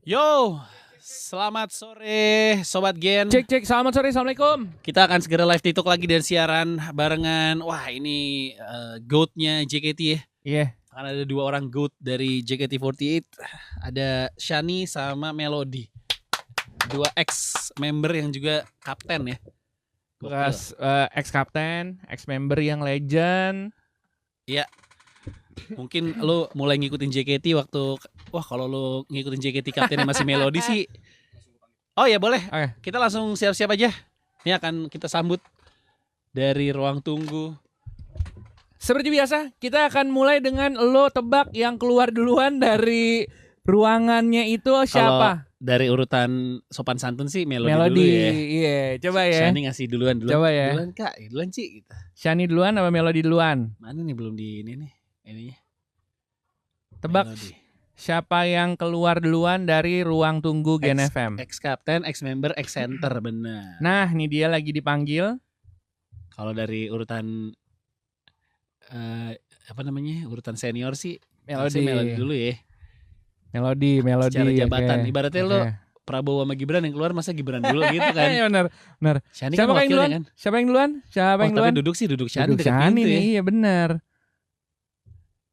Yo, selamat sore Sobat Gen. Cek, selamat sore, assalamualaikum. Kita akan segera live TikTok lagi dan siaran barengan. Wah ini GOAT-nya JKT ya. Iya. Akan ada 2 orang GOAT dari JKT48. Ada Shani sama Melody. 2 ex-member yang juga kapten ya. Bekas ex-kapten, ex-member yang legend. Iya. Mungkin lo mulai ngikutin JKT waktu kalau lo ngikutin JKT kaptennya masih Melody sih. Oh ya boleh. Oke. Kita langsung siap-siap aja. Ini akan kita sambut dari ruang tunggu. Seperti biasa, kita akan mulai dengan lo tebak yang keluar duluan dari ruangannya itu siapa? Kalau dari urutan sopan santun sih Melody dulu Melody. ya. Iya, coba ya. Shani ngasih duluan. Coba ya. Duluan Kak, duluan Ci gitu. Shani duluan apa Melody duluan? Mana nih belum di ini nih. Ininya. Tebak Melody. siapa yang keluar duluan dari ruang tunggu Gen FM. Ex kapten, ex member, ex center benar. Nah, ini dia lagi dipanggil. Kalau dari urutan apa namanya? Urutan senior sih Melody dulu ya. Melody. Secara jabatan oke. ibaratnya lo Prabowo sama Gibran yang keluar masa Gibran dulu gitu kan. Iya benar. Shani Siapa kan yang duluan? wakilnya kan. Siapa yang duluan? Tapi duduk Shani Duduk deket Shani pintu ya. nih, iya benar.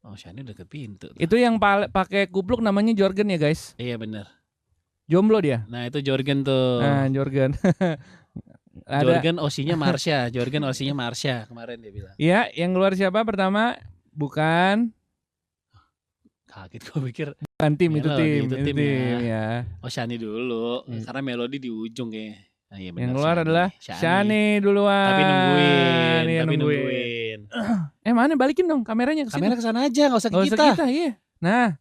Oh Shani deket pintu. Itu yang pakai kupluk namanya Jorgen ya guys. Iya benar. Jomblo dia. Nah itu Jorgen tuh. Nah Jorgen. Jorgen OC-nya Marsha kemarin dia bilang. Iya, yang keluar siapa pertama? Bukan Kaget gue pikir. tim itu Melody, tim. itu Itu tim tim ya. Oh Shani dulu. Hmm. Karena Melody di ujung kayaknya. Nah, iya benar, Yang keluar Shani. adalah Shani duluan. Tapi nungguin. Iya, nungguin. Mana balikin dong kameranya ke Kamera situ. kesana aja, nggak usah ke Nggak usah kita. kita, iya. Nah,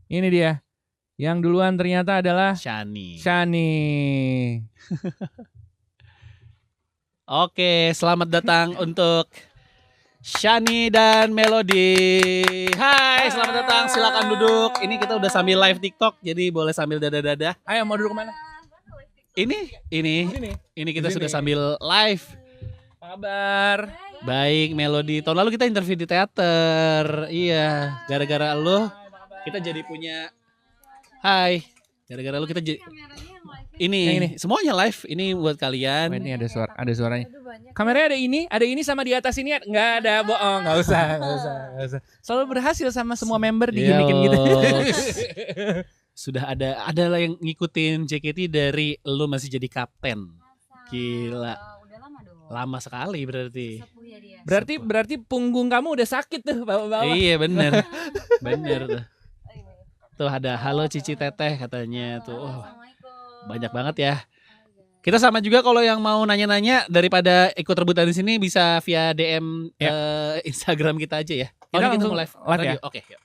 ini dia. Yang duluan ternyata adalah Shani. Shani. Oke, selamat datang untuk Shani dan Melody. Hai, selamat datang. Silakan duduk. Ini kita udah sambil live TikTok, jadi boleh sambil dadah-dadah. Ayo mau duduk kemana? Ini kita Di sudah sini. sambil live. Apa kabar? Baik, Melody. Tahun lalu kita interview di teater. Iya, gara-gara lo kita jadi punya. Hai. Gara-gara lo kita jadi ini semuanya live. Ini buat kalian. Ini ada suaranya. Kameranya ada ini sama di atas ini nggak ada bohong, nggak usah. Selalu berhasil sama semua member diginikin gitu. Sudah ada lah yang ngikutin JKT dari lo masih jadi kapten. Gila. Udah lama dong. Lama sekali berarti. Sepuh ya dia. Berarti punggung kamu udah sakit tuh bawa-bawa. Iya bener tuh. Tuh ada halo Cici Teteh katanya tuh. Oh, Assalamualaikum. banyak banget ya. Kita sama juga kalau yang mau nanya-nanya daripada ikut rebutan di sini bisa via DM Instagram kita aja ya. Kita Ini langsung mau live live radio. ya? Oke, yuk.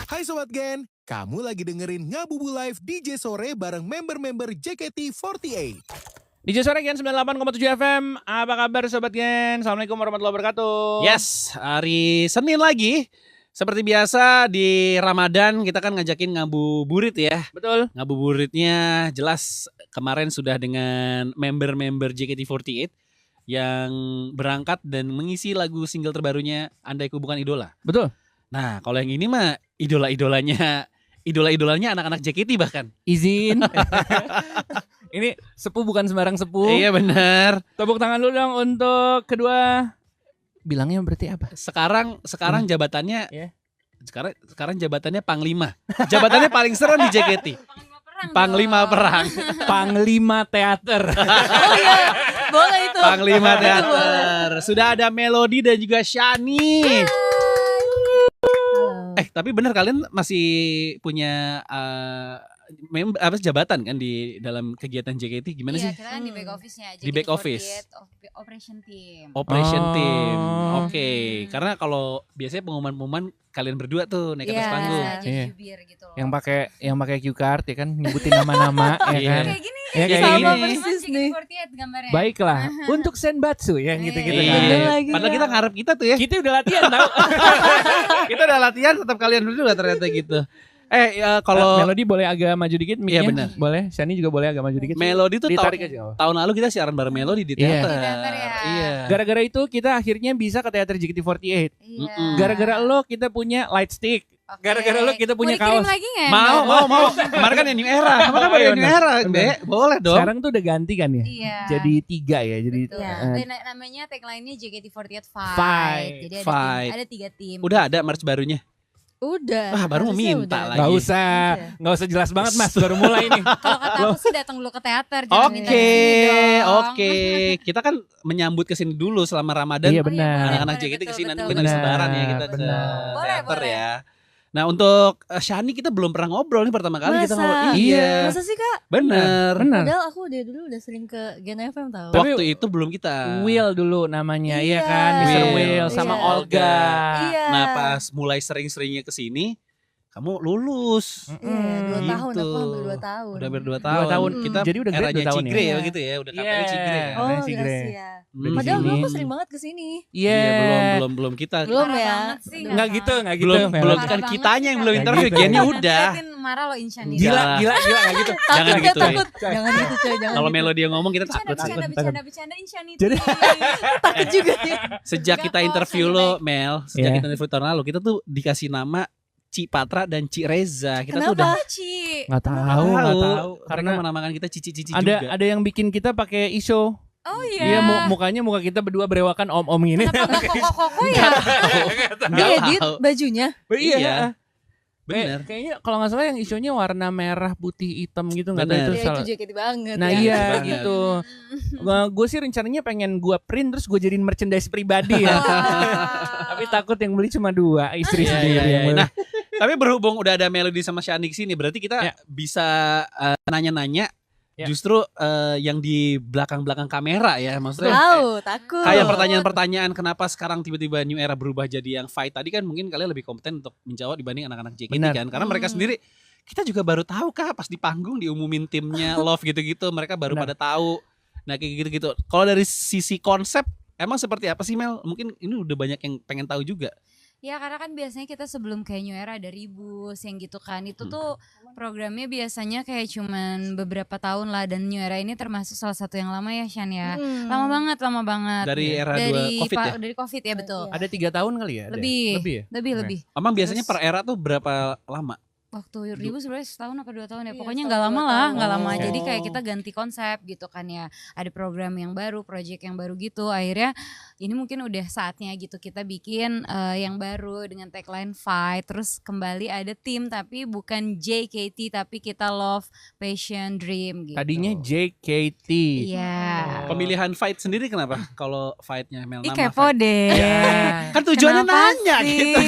Hai Sobat Gen, kamu lagi dengerin Ngabubu Live DJ Sore bareng member-member JKT48. DJ Sore Gen 98,7 FM. Apa kabar Sobat Gen? Assalamualaikum warahmatullahi wabarakatuh. Yes, hari Senin lagi. Seperti biasa di Ramadan kita kan ngajakin ngabuburit ya. Betul. Ngabuburitnya jelas kemarin sudah dengan member-member JKT48 yang berangkat dan mengisi lagu single terbarunya Andai Ku Bukan Idola. Betul. Nah, kalau yang ini mah idola-idolanya anak-anak JKT bahkan. Izin. Ini sepuh bukan sembarang sepuh. Iya benar. Tepuk tangan dulu dong untuk kedua. Bilangnya berarti apa? Sekarang jabatannya Iya. sekarang jabatannya Panglima. Jabatannya paling serem di JKT. Panglima Perang. Panglima Teater. Oh iya, boleh itu. Panglima Teater. Sudah ada Melody dan juga Shani. Tapi benar kalian masih punya jabatan kan di dalam kegiatan JKT gimana sih? Iya, kita kan di back office-nya aja. Di back office. Operation team. Operation Oh. team. Oke. Karena kalau biasanya pengumuman kalian berdua tuh naik atas panggung. Jadi Iya. jubir gitu loh. yang pakai cue card ya kan, nyebutin nama-nama ya Iya. kan. Kayak gini Ya, nih, kayak sama gini. persis nih. gambarnya. Baiklah, untuk Senbatsu ya gitu-gitu Iya. kan. Bener lagi. Padahal kita ngarep kita tuh ya. Kita udah latihan tahu. Kita udah latihan tetap kalian berdua ternyata gitu. Kalau Melody boleh agak maju dikit Iya, mic-nya? benar. Boleh. Shani juga boleh agak maju dikit. Melody tuh Ditarik aja. tahun lalu kita siaran bareng Melody di Iya. teater. Di teater ya. Iya. Gara-gara itu kita akhirnya bisa ke teater JKT48. Iya. Gara-gara lo kita punya light stick. Oke. Gara-gara lo kita punya Mau dikirim kaos. lagi nggak? Mau. Kemarin kan yang New Era. Kemarin kan Iya, yang New benar. Era, Be. Boleh dong. Sekarang tuh udah ganti kan ya? Iya. Jadi 3 ya. Jadi Betul. Dan namanya tagline-nya JKT48 Fight. Fight. Jadi Fight. ada 3 tim. Udah ada merch barunya. Udah. Wah, baru mau harusnya minta udah. lagi. nggak usah jelas banget Mas, baru mulai ini. Kalau kata aku sih datang dulu ke teater. jangan minta Oke, di sini dong. oke. Kita kan menyambut ke sini dulu selama Ramadan. Iya benar. Anak-anak Boleh, JKT ke sini nanti betul, mungkin habis betul. lebaran ya kita ke Benar. teater Boleh. ya. Nah, untuk Shani kita belum pernah ngobrol nih pertama kali kita Masa? ngobrol. Iya. Masa sih Kak? Bener. Benar. Padahal aku dari dulu udah sering ke Gen FM tahu. Tapi- Waktu itu belum kita. Will dulu namanya, iya Iya. kan, Mr. Will. Will sama Iya. Olga. Iya. Nah, pas mulai sering-seringnya ke sini, kamu lulus. Iya, 2 Gitu. tahun aku hampir 2 tahun. Udah hampir 2 2 tahun. tahun. Kita Jadi udah grade eranya 2 tahun ya? Cigre ya Iya. begitu ya, udah KPU Iya. Cigre ya. Oh, Nancy Gray. Gracia. Udah di Padahal sini. dulu aku sering banget kesini. Iya. Belum kita. Belum Parah ya? banget sih, Nggak gitu, nggak gitu. Belum Mel. kan Parah kitanya banget yang sih, belum Kak. interview, Nggak gitu. Genny udah. Liatin marah lo Insyani. Gila, nggak gitu. Jangan Takut, gitu. takut. Jangan gitu coy, jangan Kalau gitu. Melody yang ngomong kita takut. Bercanda Insyani. Jadi- Takut juga nih. Sejak Enggak kita kok, interview Shani lo, baik. Mel, sejak Iya. kita interview tahun lalu, kita tuh dikasih nama Ci Patra dan Ci Reza. Kita tuh udah Ci. Nggak tahu. karena Karena menamakan kita Cici-cici juga. ada yang bikin kita pakai iso. Oh Iya, iya. mukanya muka kita berdua berewakan om-om gini. Kenapa nggak koko-koko ya? Nggak Edit tahu. bajunya. Iya. Kayak- Bener. Kayaknya kalau nggak salah yang isonya warna merah, putih, hitam gitu, nggak tahu Bener. itu Ya salah. itu JKT banget Nah ya. iya Banget. gitu. Gue sih rencananya pengen gue print terus gue jadiin merchandise pribadi ya. Tapi takut yang beli cuma 2, istri Iya, sendiri iya, yang iya. beli. Nah, tapi berhubung udah ada Melody sama Shani sini, berarti kita Ya. bisa nanya-nanya Ya. justru yang di belakang-belakang kamera ya, maksudnya. Tahu, takut. Kayak pertanyaan-pertanyaan kenapa sekarang tiba-tiba New Era berubah jadi yang fight tadi kan mungkin kalian lebih kompeten untuk menjawab dibanding anak-anak JKT Benar. kan. Karena mereka sendiri kita juga baru tahu kah pas di panggung diumumin timnya Love gitu-gitu mereka baru Benar. pada tahu. Nah kayak gitu-gitu. Kalau dari sisi konsep emang seperti apa sih Mel? Mungkin ini udah banyak yang pengen tahu juga. Ya karena kan biasanya kita sebelum kayak New Era ada Ribus yang gitu kan. Itu tuh programnya biasanya kayak cuman beberapa tahun lah. Dan New Era ini termasuk salah satu yang lama ya Shan ya. Lama banget. Dari era Dari Covid ya. Dari Covid ya betul. Ada 3 tahun kali ya? Ada? Lebih. Lebih ya? Lebih. Emang biasanya Terus- per era tuh berapa lama? Waktu Ribus sebenarnya setahun apa 2 tahun ya. Iya, Pokoknya setahun, nggak lama 2 lah, tahun. nggak lama. Oh. Jadi kayak kita ganti konsep gitu kan ya. Ada program yang baru, project yang baru gitu. Akhirnya ini mungkin udah saatnya gitu kita bikin yang baru dengan tagline Fight. Terus kembali ada tim tapi bukan JKT tapi kita Love, Passion, Dream gitu. Tadinya JKT. Iya. Pemilihan fight sendiri kenapa? Kalau fightnya Mel Ih nama kepo fight. deh. Ya. Kan tujuannya Kenapa nanya sih? gitu.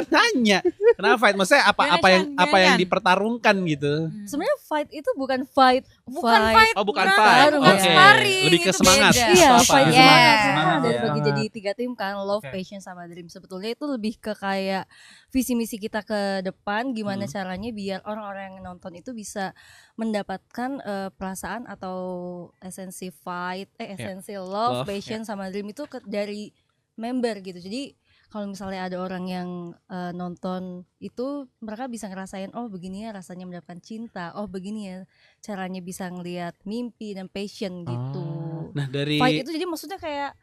Nanya. Kenapa fight? Maksudnya Gimana, apa yang Chan? apa yang Gimana? dipertarungkan gitu? Sebenarnya fight itu bukan fight. Bukan fight. Oh bukan Bukan, fight. bukan Oke. sparring, Lebih ke itu semangat. beda. Iya, Atau apa? fight Yes. semangat. Semangat, Karena ya. dari bagi jadi 3 tim kan, Love, Oke. Passion sama Dream. Sebetulnya itu lebih ke kayak visi misi kita ke depan, gimana caranya biar orang-orang yang nonton itu bisa mendapatkan perasaan atau esensi fight, esensi Love, love, passion sama Dream itu dari member gitu. Jadi kalau misalnya ada orang yang nonton itu mereka bisa ngerasain oh begini ya rasanya mendapatkan cinta, oh begini ya caranya bisa ngelihat mimpi dan passion gitu. Nah dari Fight itu jadi maksudnya kayak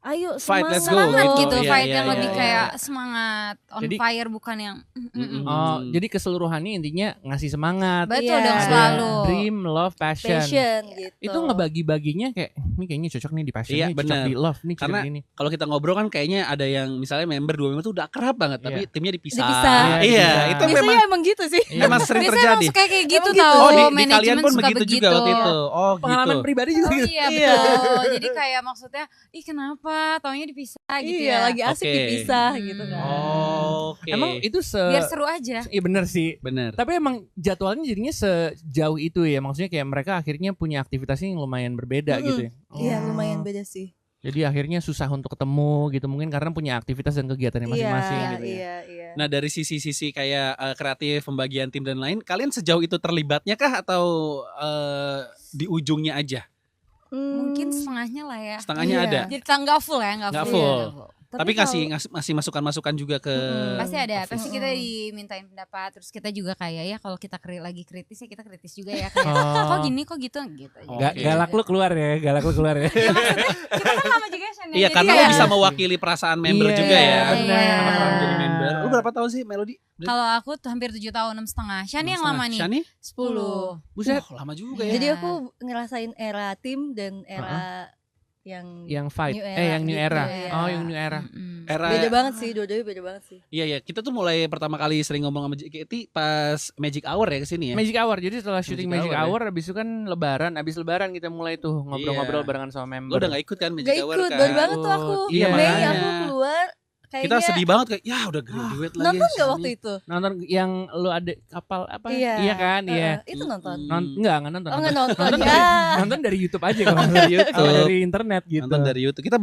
ayo Fight, let's semangat go, Semangat gitu. gitu, Iya, fight iya, yang iya, lebih iya. kayak semangat on Jadi- fire bukan yang Mm-mm. Oh, jadi keseluruhannya intinya ngasih semangat. betul Iya. dong Ada selalu. Dream, love, passion. passion gitu. Itu ngebagi-baginya kayak ini kayaknya cocok nih di passion, Iya, nih cocok benar. di love, nih cocok Karena di ini. kalau kita ngobrol kan kayaknya ada yang misalnya dua member tuh udah akrab banget tapi Iya. timnya dipisah. Dipisah. Iya, Iya, dipisah. itu biasanya memang emang gitu sih. Iya. memang sering Biasanya terjadi. emang suka kayak gitu Emang gitu. tau. Oh, di kalian Manajemen pun suka begitu juga waktu itu. Oh, Pengalaman gitu. pribadi juga Oh gitu. iya Iya. betul. Jadi kayak maksudnya, ih kenapa taunya dipisah gitu Iya, ya. lagi asik Oke. dipisah gitu kan. Oh, oke. Emang itu Biar seru aja. Iya bener sih. bener. Tapi emang jadwalnya jadinya sejauh itu ya. Maksudnya kayak mereka akhirnya punya aktivitasnya yang lumayan berbeda Mm-mm. gitu ya. Iya, Oh. lumayan beda sih. Jadi akhirnya susah untuk ketemu gitu mungkin karena punya aktivitas dan kegiatannya masing-masing Iya, gitu ya. iya. Nah dari sisi-sisi kayak kreatif, pembagian tim dan lain, kalian sejauh itu terlibatnya kah atau di ujungnya aja? Mungkin setengahnya lah ya. Setengahnya Iya. ada. Jadi nggak full ya, nggak Nggak full. full. Nggak full. Tapi ngasih masukan-masukan juga ke Pasti ada, office. pasti kita dimintain pendapat. Terus kita juga kayak ya kalau kita lagi kritis ya kita kritis juga ya kayak kok gini kok gitu gitu. Galak lu keluar ya, galak lu keluar ya. Ya maksudnya kita kan lama juga ya Shan, Iya, jadi karena kayak- lo bisa mewakili perasaan member Iya, juga ya. benar. Karena pernah jadi member. Lu berapa tahun sih Melody? Kalau aku tuh hampir 7 tahun, 6,5. Shani yang lama nih. Shani? 10. Buset. Lama juga ya. Iya. Jadi aku ngerasain era tim dan era yang Yang fight, New era yang new gitu, era. iya. Oh, yang new era. Era beda banget sih, dua-duanya beda banget sih. Iya, kita tuh mulai pertama kali sering ngomong sama JKT pas Magic Hour ya kesini ya. Magic Hour. Jadi setelah syuting Magic Magic Hour, Hour, habis itu kan lebaran, habis lebaran kita mulai tuh ngobrol-ngobrol Iya. barengan sama Lo member. udah gak ikut kan Magic Gak Hour ikut, kan? baru banget tuh aku. Iya, Mei makanya. aku keluar kayaknya. Kita sedih banget kayak ya udah graduate lagi. Nonton gak Shani. waktu itu? Nonton yang lu ada kapal apa? Iya. kan? Iya. Itu nonton. Enggak nonton. Oh nggak nonton Nonton ya. Nonton dari YouTube aja kalau nggak Dari YouTube. Atau dari internet gitu. Nonton dari YouTube. Kita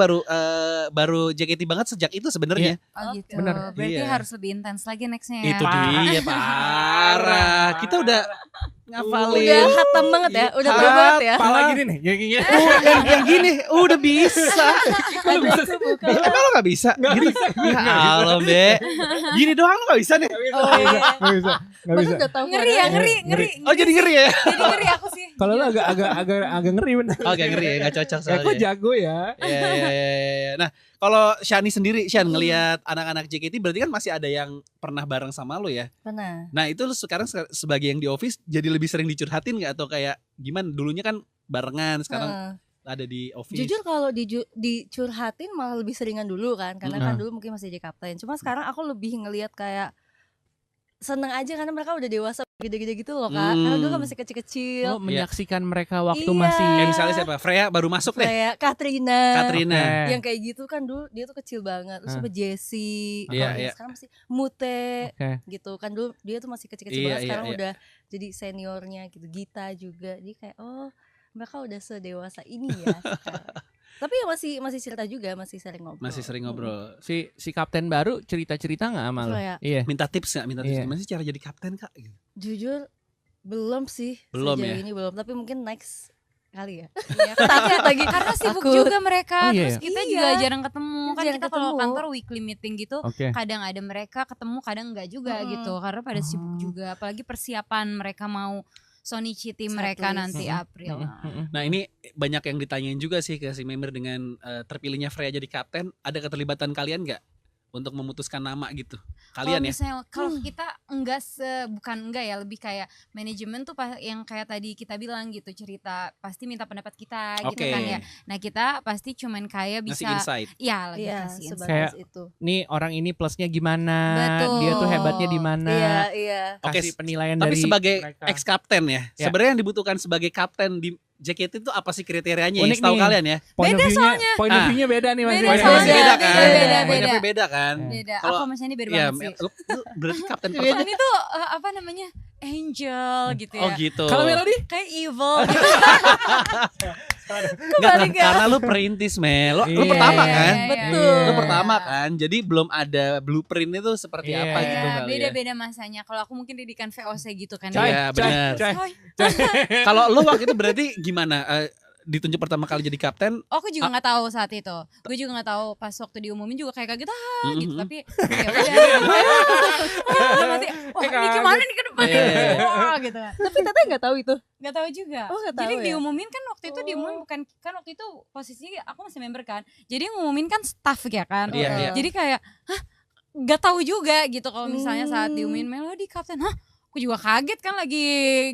baru JKT banget sejak itu sebenarnya. Oh gitu. Bener. Berarti Iya. harus lebih intens lagi nextnya ya. Itu dia parah. Kita udah ngafalin. Udah hatam banget ya, udah tahu banget ya. Kepala gini nih. Gini. yang gini udah bisa. Emang lo gak bisa? Gitu. Ya Allah, Be. Gini doang lo gak bisa nih. Oh iya. Nggak bisa. Baru udah tahu. Ngeri ya, ngeri. Oh, jadi ngeri ya? Jadi ngeri aku sih. Kalau lu agak ngeri bener. Oh, agak ngeri ya, gak cocok Ya soalnya. kok jago ya. Ya. Nah, kalau Shani sendiri, Shan ngelihat anak-anak JKT berarti kan masih ada yang pernah bareng sama lo ya. Pernah. Nah, itu lu sekarang sebagai yang di office jadi lebih sering dicurhatin nggak atau kayak gimana? Dulunya kan barengan, sekarang Heeh. ada di office. Jujur kalau dicurhatin malah lebih seringan dulu kan, karena kan dulu mungkin masih jadi kapten. Cuma sekarang aku lebih ngelihat kayak seneng aja karena mereka udah dewasa gede-gede gitu loh kak. Karena dulu kan masih kecil-kecil. Lo menyaksikan mereka waktu Iya. masih Kayak misalnya siapa? Freya baru masuk deh. Kayak Katrina. Katrina. Oke. Yang kayak gitu kan dulu dia tuh kecil banget. Terus sama Jessie. Iya, Kalau iya. sekarang masih Mute Oke. gitu kan, dulu dia tuh masih kecil-kecil Iya, banget. Sekarang iya. udah jadi seniornya gitu. Gita juga. Jadi kayak oh mereka udah sedewasa ini ya sekarang. Tapi ya masih cerita juga, masih sering ngobrol. Masih sering ngobrol. Si kapten baru cerita-cerita nggak sama lo? Freya. Iya. Minta tips nggak? Minta tips Iya. gimana sih cara jadi kapten kak? Jujur belum sih. Belum sejauh ya? ini belum. Tapi mungkin next kali ya. Iya, takut lagi karena sibuk Takut. juga mereka. Oh, iya, Terus iya. kita Iya. juga jarang ketemu. Kan Jarang kita kalau ketemu. kantor weekly meeting gitu Oke. kadang ada mereka ketemu, kadang enggak juga gitu. Karena pada sibuk juga, apalagi persiapan mereka mau Sonichi mereka Shortlist. nanti April. Nah ini banyak yang ditanyain juga sih ke si member dengan terpilihnya Freya jadi kapten. Ada keterlibatan kalian nggak untuk memutuskan nama gitu? Kalian ya? Misalnya kalau kita bukan enggak ya, lebih kayak manajemen tuh yang kayak tadi kita bilang gitu, cerita pasti minta pendapat kita gitu Oke. kan ya. Nah kita pasti cuman kayak Ngasih bisa insight. ya lebih Iya, kasih insight. sebatas Kayak- itu. Nih orang ini plusnya gimana? Betul. Dia tuh hebatnya di mana? Iya. Oke, Kasih penilaian Tapi dari sebagai mereka. ex kapten ya, Ya. sebenarnya yang dibutuhkan sebagai kapten di JKT itu apa sih kriterianya? Unik Setahu nih. kalian ya. Point of view-nya, point of Ah. view-nya beda nih Mas. Beda Point of soalnya. view beda kan? Beda, Point of beda. view beda kan? Beda. Kalau- Aku sama ini beda Ya, banget sih. lu berarti kapten Ini pertama. tuh apa namanya, angel gitu ya. Oh gitu. Kalau Melody? Kayak evil gitu. Nggak, karena lu perintis Mel. Lu Iya, pertama iya, kan? iya, Betul. Lu pertama kan. Jadi belum ada blueprint itu seperti Iya. apa gitu Ya, kali ya. beda-beda masanya. Kalau aku mungkin didikan VOC gitu kan. Coy, Iya, coy, benar. coy. Coy. Kalau lu waktu itu berarti gimana? Ditunjuk pertama kali jadi kapten? Oh, aku juga nggak tahu saat itu. Gue juga nggak tahu pas waktu diumumin juga kayak kaget gitu. Tapi ya udah. Nanti, wah ini gimana nih ke depan? Iya, iya, iya. Wah gitu. Tapi Teteh nggak tahu itu. Nggak tahu juga. Oh, nggak tahu Jadi ya? diumumin kan waktu itu diumumin bukan kan waktu itu posisinya aku masih member kan. Jadi yang ngumumin kan staff ya kan. Iya, iya. Jadi kayak nggak tahu juga gitu kalau misalnya saat diumumin Melody kapten. Aku juga kaget kan, lagi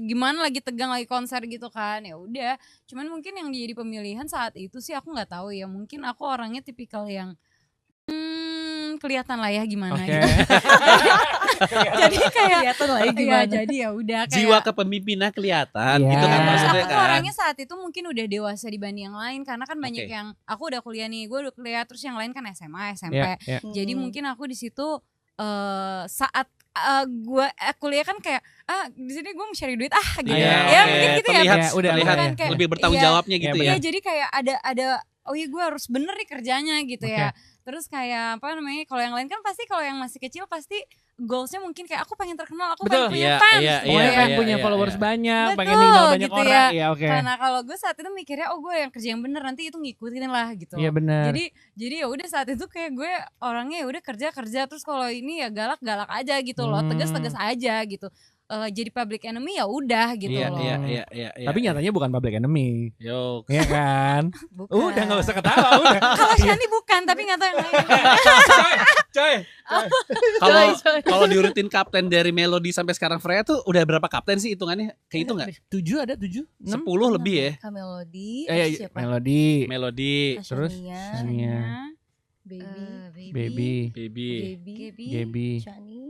gimana, lagi tegang, lagi konser gitu kan. Ya udah, cuman mungkin yang jadi pemilihan saat itu sih aku nggak tahu ya. Mungkin aku orangnya tipikal yang kelihatan lah ya gimana Oke. gitu. Jadi kayak Kelihatan lah ya ya, gimana. jadi ya udah kayak Jiwa kepemimpinan kelihatan Iya. gitu kan Terus maksudnya aku tuh kan. orangnya saat itu mungkin udah dewasa dibanding yang lain, karena kan banyak Oke. yang aku udah kuliah nih, gue udah kuliah, terus yang lain kan SMA, SMP. Iya, iya. Jadi mungkin aku di situ saat gue kuliah kan kayak di sini gue mau cari duit gitu. Iya, Ya oke. mungkin gitu Terlihat, ya. Udah, terlihat bukan kayak- lebih bertanggung iya. jawabnya gitu Iya, ya. Ya jadi kayak ada oh iya gue harus bener nih kerjanya gitu ya. Terus kayak apa namanya, kalau yang lain kan pasti kalau yang masih kecil pasti goalsnya mungkin kayak aku pengen terkenal, aku Betul. pengen punya Iya, fans. iya, Pokoknya iya, pengen iya, punya iya, followers iya. banyak, Betul, pengen dikenal banyak gitu orang. ya. Iya, oke. Karena kalau gue saat itu mikirnya gue yang kerja yang bener, nanti itu ngikutin lah gitu. Iya benar. Jadi ya udah saat itu kayak gue orangnya ya udah kerja terus kalau ini ya galak aja gitu loh, tegas aja gitu. Jadi public enemy ya udah gitu Iya, loh. iya. Tapi nyatanya bukan public enemy. Yo. Iya kan? Bukan. Udah gak usah ketawa udah. Kalau Shani bukan, tapi nggak tahu yang lain. Coy. Kalau diurutin kapten dari Melody sampai sekarang Freya tuh udah berapa kapten sih hitungannya? Kehitung nggak? 7 ada 7? 10 lebih ya. Kamelody, siapa? Melody. Melody, Terus Shania, Shania, Baby, Baby, Baby, Gaby.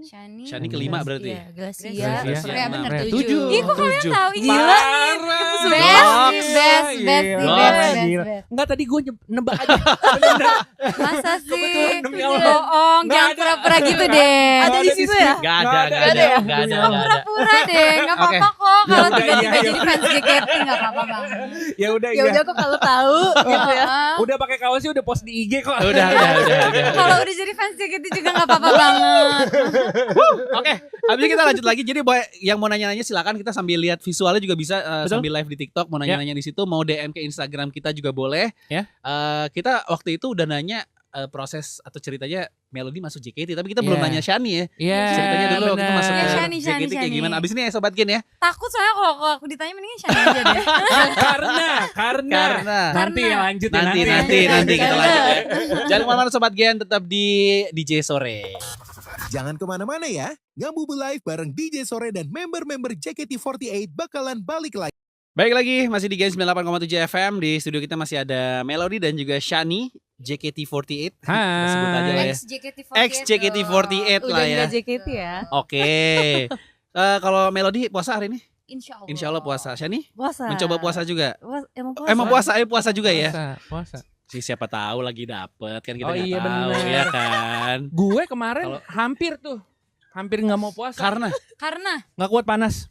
Shani, Shani kelima berarti. Iya, Gracia, Gracia. Freya bener Freya 7. 7. Ih kok kalian tahu? Ih, Gila. Best. Gila. Enggak, tadi gue nebak aja. Masa sih? Kebetulan, demi Allah. Bohong, Nggak jangan ada. pura-pura gitu deh. Ada di situ ya? Gak ada. Pura-pura deh, nggak apa-apa kok. Kalau udah, tiba-tiba iya. jadi fans JKT nggak apa-apa banget. Ya udah Ya udah kok kalau tahu gitu ya. Udah pakai kaosnya udah post di IG kok. Udah. Kalau udah jadi fans JKT juga nggak apa-apa banget. Oke, habis ini kita lanjut lagi. Jadi yang mau nanya-nanya silakan, kita sambil lihat visualnya juga bisa sambil live di TikTok. Mau nanya-nanya di situ, mau DM ke Instagram kita juga boleh. Ya. Kita waktu itu udah nanya proses atau ceritanya Melody masuk JKT, tapi kita belum nanya Shani ya. Iya. Ceritanya dulu waktu itu masuk ke Iya, Shani, JKT kayak Shani. gimana. Abis ini ya Sobat Gen ya. Takut soalnya kalau aku ditanya mendingan Shani aja deh. Karena nanti ya lanjut ya Nanti kita lanjut ya. Jangan kemana-mana Sobat Gen, tetap di DJ Sore. Jangan kemana-mana ya. Ngabubu Live bareng DJ Sore dan member-member JKT48 bakalan balik lagi. Baik lagi, masih di Gen 98,7 FM. Di studio kita masih ada Melody dan juga Shani, JKT48. Hai. Sebut aja lah ya. Ex-JKT48. Ex-JKT48 Udah lah ya. nggak JKT ya. Oke. Kalau Melody puasa hari ini? Insya Allah. Insya Allah puasa. Shani Puasa. mencoba puasa juga? Emang puasa. Emang puasa, ayo puasa juga ya. Puasa. Si siapa tahu lagi dapet kan kita Oh, nggak iya, tahu bener. ya kan. Gue kemarin hampir nggak mau puasa. Karena Nggak kuat panas.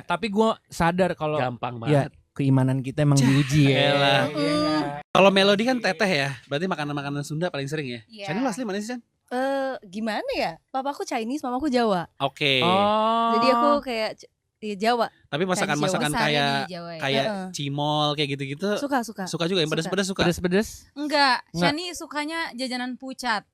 Tapi gue sadar kalau gampang ya banget. keimanan kita emang diuji ya. Elah. Iya. Kalau Melody kan teteh ya. Berarti makanan-makanan Sunda paling sering ya. Iya. Shani lu asli mana sih, Chan? Gimana ya? Papaku Chinese, mamaku Jawa. Oke. Oh. Jadi aku kayak Jawa. Tapi masakan-masakan Besar kayak di Jawa ya. kayak Heeh. cimol kayak gitu-gitu. Suka. Suka juga yang pedas-pedas suka. pedes-pedes. Enggak, Enggak. Shani sukanya jajanan pucat.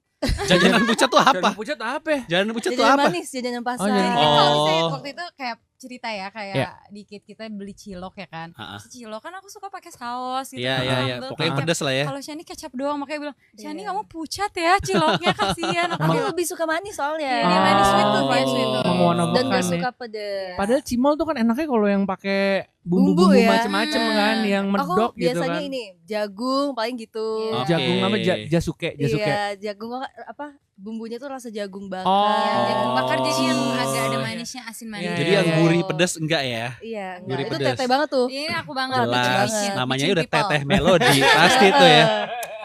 Jajanan pucat tuh apa? Pucat apa? Jajanan pucat tuh Jajanan apa? manis, jajanan pasar. Oh, jajanan Jadi kan kalau Oh. misalnya waktu itu kayak cerita ya kayak Iya. dikit kita beli cilok ya kan. Ha-ha. Terus cilok kan aku suka pakai saus gitu. Iya, iya, iya. Terus Pokoknya yang kayak, pedas lah ya. kalau Shani kecap doang makanya bilang, "Shani Iya. kamu pucat ya ciloknya, kasihan." Aku Aku bilang, lebih suka manis soalnya. Iya, dia manis sweet tuh, dia Oh, sweet tuh. menguap-uapkan Dan gak ya. suka pedes. Padahal cimol tuh kan enaknya kalau yang pakai Bumbu bumbu-bumbu ya. macem-macem kan, yang Aku medok gitu biasanya kan. ini jagung paling gitu. Iya. Oke. Jagung apa? Jasuke. Iya, jagung apa? Bumbunya tuh rasa jagung bakar. Oh. ya, jagung bakar jadi yang Oh. agak ada Iya. manisnya, asin manis. Iya, Jadi iya, yang iya. gurih pedas enggak ya? Iya, Gurih enggak. Itu pedes. teteh banget tuh. Ini aku banget. Jelas. banget. Namanya Bikin udah people. teteh Melody. Pasti tuh ya.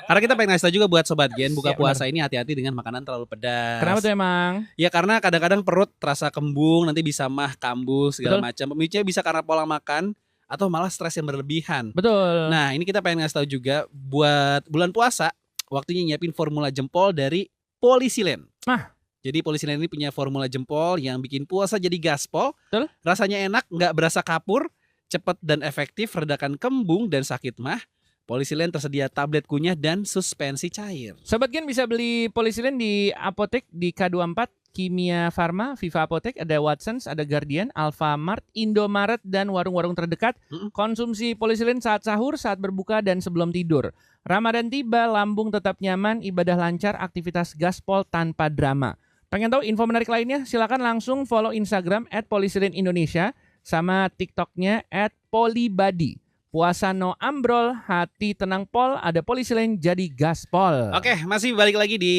Karena kita pengen ngasih tau juga buat Sobat Gen, buka Iya, puasa ini hati-hati dengan makanan terlalu pedas. Kenapa tuh emang? Ya karena kadang-kadang perut terasa kembung, nanti bisa mah, kambuh, segala macam. Pemicunya bisa karena pola makan atau malah stres yang berlebihan. Betul. Nah, ini kita pengen ngasih tahu juga buat bulan puasa, waktunya nyiapin formula jempol dari Polisilen. Nah. Jadi Polisilen ini punya formula jempol yang bikin puasa jadi gaspol. Betul. Rasanya enak, nggak berasa kapur, cepat dan efektif, redakan kembung dan sakit mah. Polisilen tersedia tablet kunyah dan suspensi cair. Sobat Gen bisa beli Polisilen di apotek di K24, Kimia Farma, Viva Apotek, ada Watsons, ada Guardian, Alfamart, Indomaret, dan warung-warung terdekat. Konsumsi Polisilen saat sahur, saat berbuka, dan sebelum tidur. Ramadan tiba, lambung tetap nyaman, ibadah lancar, aktivitas gaspol tanpa drama. Pengen tahu info menarik lainnya? Silakan langsung follow Instagram @polisilenindonesia sama TikToknya @polibadi. Puasa no ambrol, hati tenang pol, ada Polisilen jadi gaspol. Oke, masih balik lagi di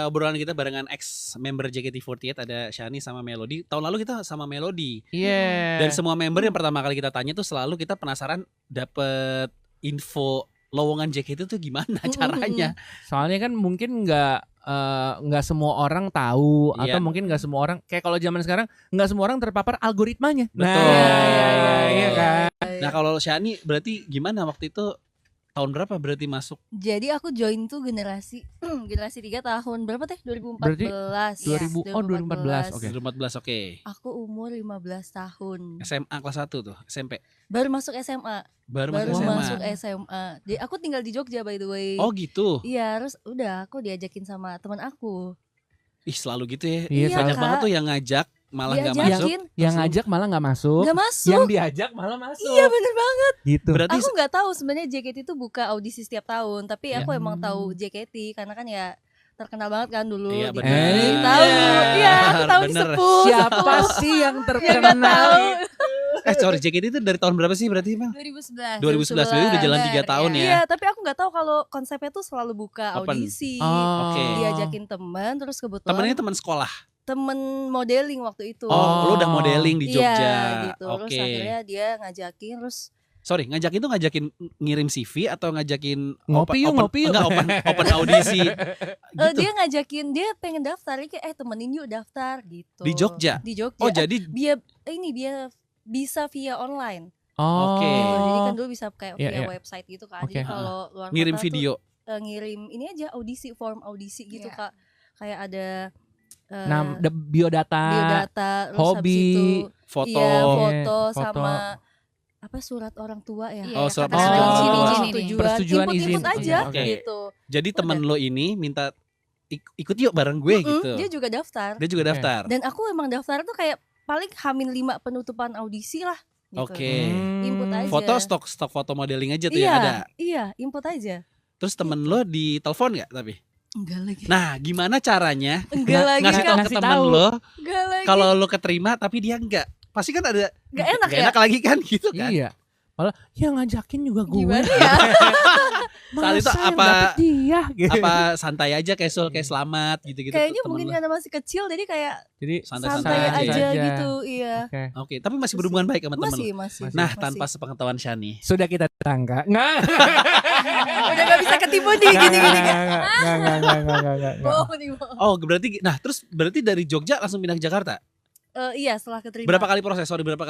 obrolan kita barengan ex member JKT48, ada Shani sama Melody. Tahun lalu kita sama Melody. Iya. Dan semua member yang pertama kali kita tanya tuh selalu kita penasaran dapet info lowongan JKT itu gimana caranya. Soalnya kan mungkin nggak semua orang tahu, Iya. atau mungkin nggak semua orang kayak kalau zaman sekarang nggak semua orang terpapar algoritmanya. Betul. Nah, iya kan. Nah kalau Shani berarti gimana waktu itu tahun berapa berarti masuk? Jadi aku join tuh generasi 3 tahun berapa teh? 2014. Berarti Iya, 2000 oh 2014. Oke. 2014 oke. Aku umur 15 tahun. SMA kelas 1 tuh, SMP. Baru masuk SMA. Baru Baru masuk SMA. masuk SMA. Aku tinggal di Jogja by the way. Oh gitu. Iya, terus udah aku diajakin sama teman aku. Ih selalu gitu ya. Iya, Banyak Kak. banget tuh yang ngajak malah nggak masuk. Diajakin, Yang ngajak malah nggak masuk. nggak masuk. Yang diajak malah masuk. Iya bener banget. Gitu. Berarti Aku nggak tahu sebenarnya JKT itu buka audisi setiap tahun, tapi Ya. aku emang tahu JKT karena kan ya terkenal banget kan dulu. Iya, di bener. TV. Tahu. Iya, aku tahu Bener. sepuh. Siapa sih yang terkenal? sorry JKT itu dari tahun berapa sih berarti Bang? 2011. 2011 jadi udah jalan 3 Bener, tahun iya. ya. Iya, tapi aku nggak tahu kalau konsepnya tuh selalu buka Open. audisi. Oh. Oke. Diajakin teman, terus kebetulan Temennya teman sekolah. temen modeling waktu itu. Oh, lu udah modeling di Jogja. Iya, gitu. Terus Oke. akhirnya dia ngajakin, terus Sorry, ngajakin tuh ngajakin ngirim CV atau ngajakin Ngopi yuk, ngopi yuk. Enggak, open audisi. Gitu. dia ngajakin, dia pengen daftar, dia kayak temenin yuk daftar gitu. Di Jogja? Di Jogja. Oh, jadi dia bisa via online. Oh. Oke. Gitu. Jadi kan dulu bisa kayak Iya, via iya. website gitu kan. Oke. Jadi kalau luar ngirim kota video. tuh, ngirim ini aja audisi, form audisi gitu Iya. Kak. Kayak ada Biodata, biodata, terus habis hobi, itu Foto. iya, foto Foto. sama apa surat orang tua ya. Iya, Oh, surat kata persetujuan. izin, Persetujuan Input-input izin. aja Oke. gitu. Jadi temen lo ini minta ikut yuk bareng gue gitu. Dia juga daftar. Dia juga Oke. daftar. Dan aku emang daftar tuh kayak paling H-5 penutupan audisi lah gitu. Oke. Input aja. Foto stok foto modeling aja tuh Iya, ya ada. iya, input aja. Terus temen lo ditelepon nggak tapi? Enggak lagi. Nah, gimana caranya Enggak lagi ngasih Kak. tahu ke Ngasih temen tahu. lo Enggak lagi. kalau lo keterima tapi dia enggak? Pasti kan ada Enggak enak nggak ya. enak lagi kan gitu kan? Iya. Malah yang ngajakin juga gue. Gimana ya? Saat itu Masa yang apa- dapet dia? Gitu. Apa santai aja casual kayak selamat gitu-gitu Kayaknya temen mungkin lo. karena masih kecil jadi kayak Jadi Santai-santai santai aja aja ya. gitu, iya. Oke. Oke, tapi masih berhubungan baik sama temen lo. Masih. Nah, masih. tanpa sepengetahuan Shani. Sudah kita tangga. Nggak. udah gak bisa ketipu nih gini-gini. Nggak. Bohong nih, bohong. Oh, berarti dari Jogja langsung pindah ke Jakarta. Iya, setelah keterima. Berapa kali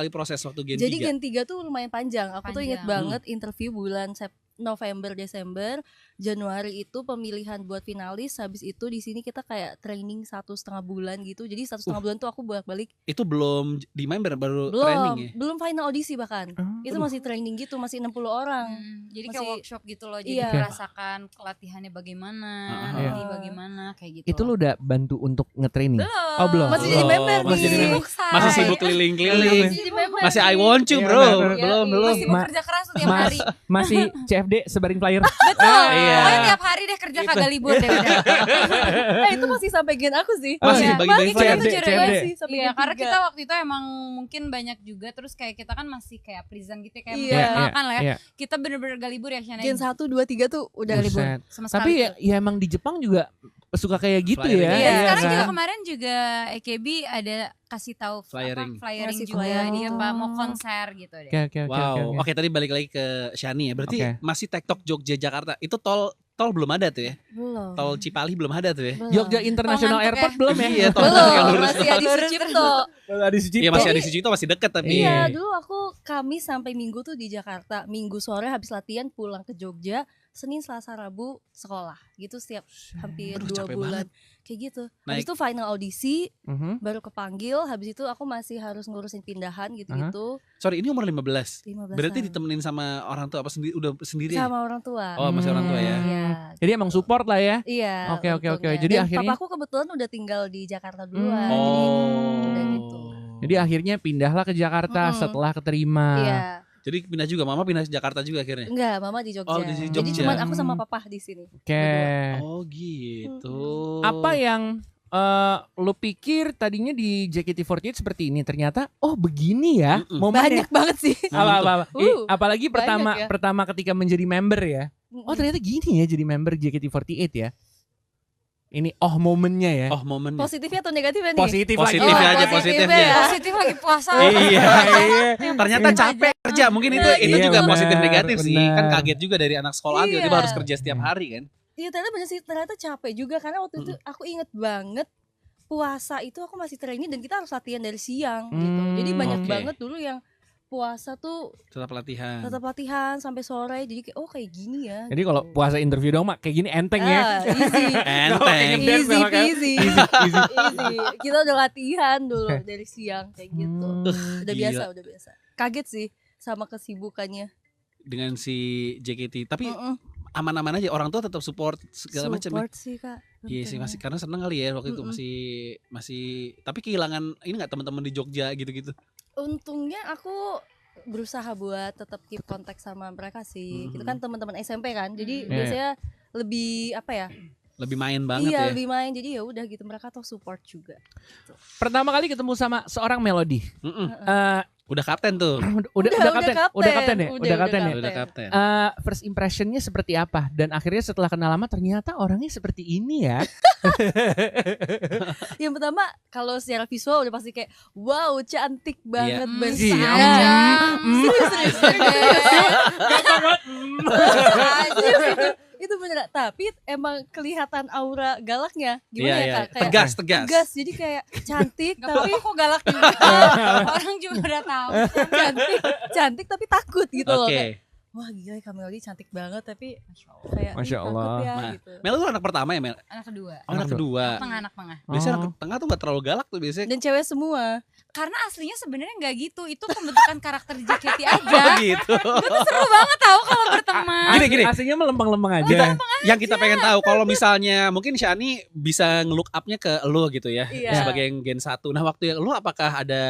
proses waktu Gen Jadi 3? Gen 3 tuh lumayan panjang. Aku tuh inget Panjang. banget interview bulan November, Desember, Januari itu pemilihan buat finalis. Habis itu di sini kita kayak training 1,5 bulan gitu. Jadi 1,5 bulan tuh aku bolak-balik. Itu belum di member baru training ya. Belum final audisi bahkan. Itu masih training gitu, masih 60 orang. Jadi kayak Masih- workshop gitu loh. Jadi Iya. merasakan pelatihannya bagaimana, Ah. nanti bagaimana kayak gitu. Itu lu udah bantu untuk nge-training? belum. Oh, belum. Masih jadi member Masih nih. jadi Sibuk, say. Masih sibuk keliling-keliling. Masih jadi member Masih nih. I want you, Iya, bro. benar. Belum. Masih mau Ma- kerja keras tuh tiap Mas, hari. masih CFD sebarin flyer. Betul. iya. Pokoknya tiap hari deh kerja kagak libur deh udah. Itu masih sampai gen aku sih. Masih Iya. bagi-bagi Masih flyer. tuh jadi CFD. Masih sampai Iya, gen karena 3. kita waktu itu emang mungkin banyak juga, terus kayak kita kan masih kayak present gitu ya, kayak Iya. memperkenalkan lah ya. Iya. Kita bener-bener gak libur ya Shana. Gen 1, 2, 3 tuh udah libur. Buset. Sama Tapi sekali. ya emang di Jepang juga suka kayak gitu Flyering. ya. Iya, Iya, sekarang kan? juga kemarin juga AKB ada kasih tahu Flyering. flyering Ngasih juga flyering. dia Pak mau konser gitu deh. Oke. Wow. Oke, tadi balik lagi ke Shani ya. Berarti Oke. masih TikTok Jogja Jakarta. Itu tol belum ada tuh ya. Belum. Tol Cipali belum ada tuh ya. Belum. Jogja International Tol ngantuk Airport ya? belum ya? Iya, tol Belum, yang lurus. masih Adi Sucipto. Iya, masih ada Sucipto masih deket tapi. Iya. Iya, dulu aku Kamis sampai Minggu tuh di Jakarta. Minggu sore habis latihan pulang ke Jogja. Senin, Selasa, Rabu sekolah. Gitu setiap hampir Aduh, 2 capek bulan. Kayak gitu. Naik. Habis itu final audisi, Mhm. baru kepanggil. Habis itu aku masih harus ngurusin pindahan gitu-gitu. Sorry, ini umur 15. 15 Berarti tahun. ditemenin sama orang tua apa sendiri udah sendiri ya? Sama orang tua. Oh, masih orang tua ya. Iya. Jadi emang support lah ya. Iya. Oke. untungnya. Jadi Dan akhirnya- papaku kebetulan udah tinggal di Jakarta duluan. Hmm. Jadi Oh. udah gitu. Jadi akhirnya pindahlah ke Jakarta Mm-mm. setelah keterima. Iya. Jadi pindah juga, mama pindah ke Jakarta juga akhirnya. Enggak, mama di Jogja. Oh, di Jadi Jogja. cuman aku sama papa di sini. Oke. Oh gitu. Apa yang lu pikir tadinya di JKT48 seperti ini, ternyata oh begini ya Mm-mm. momennya. Banyak banget sih. Apa. Apalagi banyak ya. pertama ketika menjadi member ya. Oh ternyata gini ya jadi member JKT48 ya. Ini momennya ya. Oh momen. Positifnya atau negatifnya nih? Positif Positif lagi. aja, positifnya positifnya. ya. Positif lagi puasa. Iya. Iya. Ternyata capek kerja. Mungkin itu Iya, juga benar, positif negatif sih. benar. Kan kaget juga dari anak sekolah Iya. tiba-tiba harus kerja setiap hari kan. Iya ternyata bener sih, ternyata capek juga karena waktu itu aku inget banget puasa itu aku masih training dan kita harus latihan dari siang gitu. Jadi banyak oke. banget dulu yang puasa tuh Tetap latihan. sampai sore, jadi kayak kayak gini ya. Jadi kalau puasa interview dong mak kayak gini enteng ya. Easy. Enteng. Easy peasy. Easy. Easy. Kita udah latihan dulu dari siang kayak gitu. Udah Gila. biasa. Kaget sih sama kesibukannya. Dengan si JKT. Tapi aman-aman aja, orang tua tetap support segala macam. Support sih Kak. Iya sih, masih karena seneng kali ya waktu itu masih tapi kehilangan ini nggak teman-teman di Jogja gitu-gitu. Untungnya aku berusaha buat tetap keep kontak sama mereka sih. Itu kan teman-teman SMP kan. Jadi biasanya lebih apa ya? Lebih main banget Iya, ya. lebih main. Jadi ya udah gitu, mereka tuh support juga. Pertama kali ketemu sama seorang Melody. Udah kapten tuh. Udah kapten ya? Udah Kapten ya? Udah kapten. First impressionnya seperti apa? Dan akhirnya setelah kenal lama ternyata orangnya seperti ini ya. Yang pertama kalau secara visual udah pasti kayak wow, cantik banget Iya. besar. Serius. Itu bener, tapi emang kelihatan aura galaknya gimana ya Kak? Kayak Tegas. Jadi kayak cantik Gak tapi apa-apa kok galak juga. Orang juga udah tahu. cantik tapi takut gitu loh. Oke. Kayak, wah gila Kak Melody cantik banget tapi kayak Masya takut Allah. ya Nah, gitu. Mel tuh anak pertama ya Mel? Anak kedua. Oh, anak kedua. Anak tengah. Biasanya anak tengah tuh gak terlalu galak tuh biasanya. Dan cewek semua. Karena aslinya sebenarnya nggak gitu. Itu pembentukan karakter JKT aja. Oh gitu. Gue tuh seru banget tahu kalau berteman. Gini. Aslinya melempeng-lempeng aja. Yang kita pengen tahu kalau misalnya mungkin Shani bisa nge-look up-nya ke lo gitu ya. Iya. Sebagai yang Gen 1. Nah, waktu yang lo apakah ada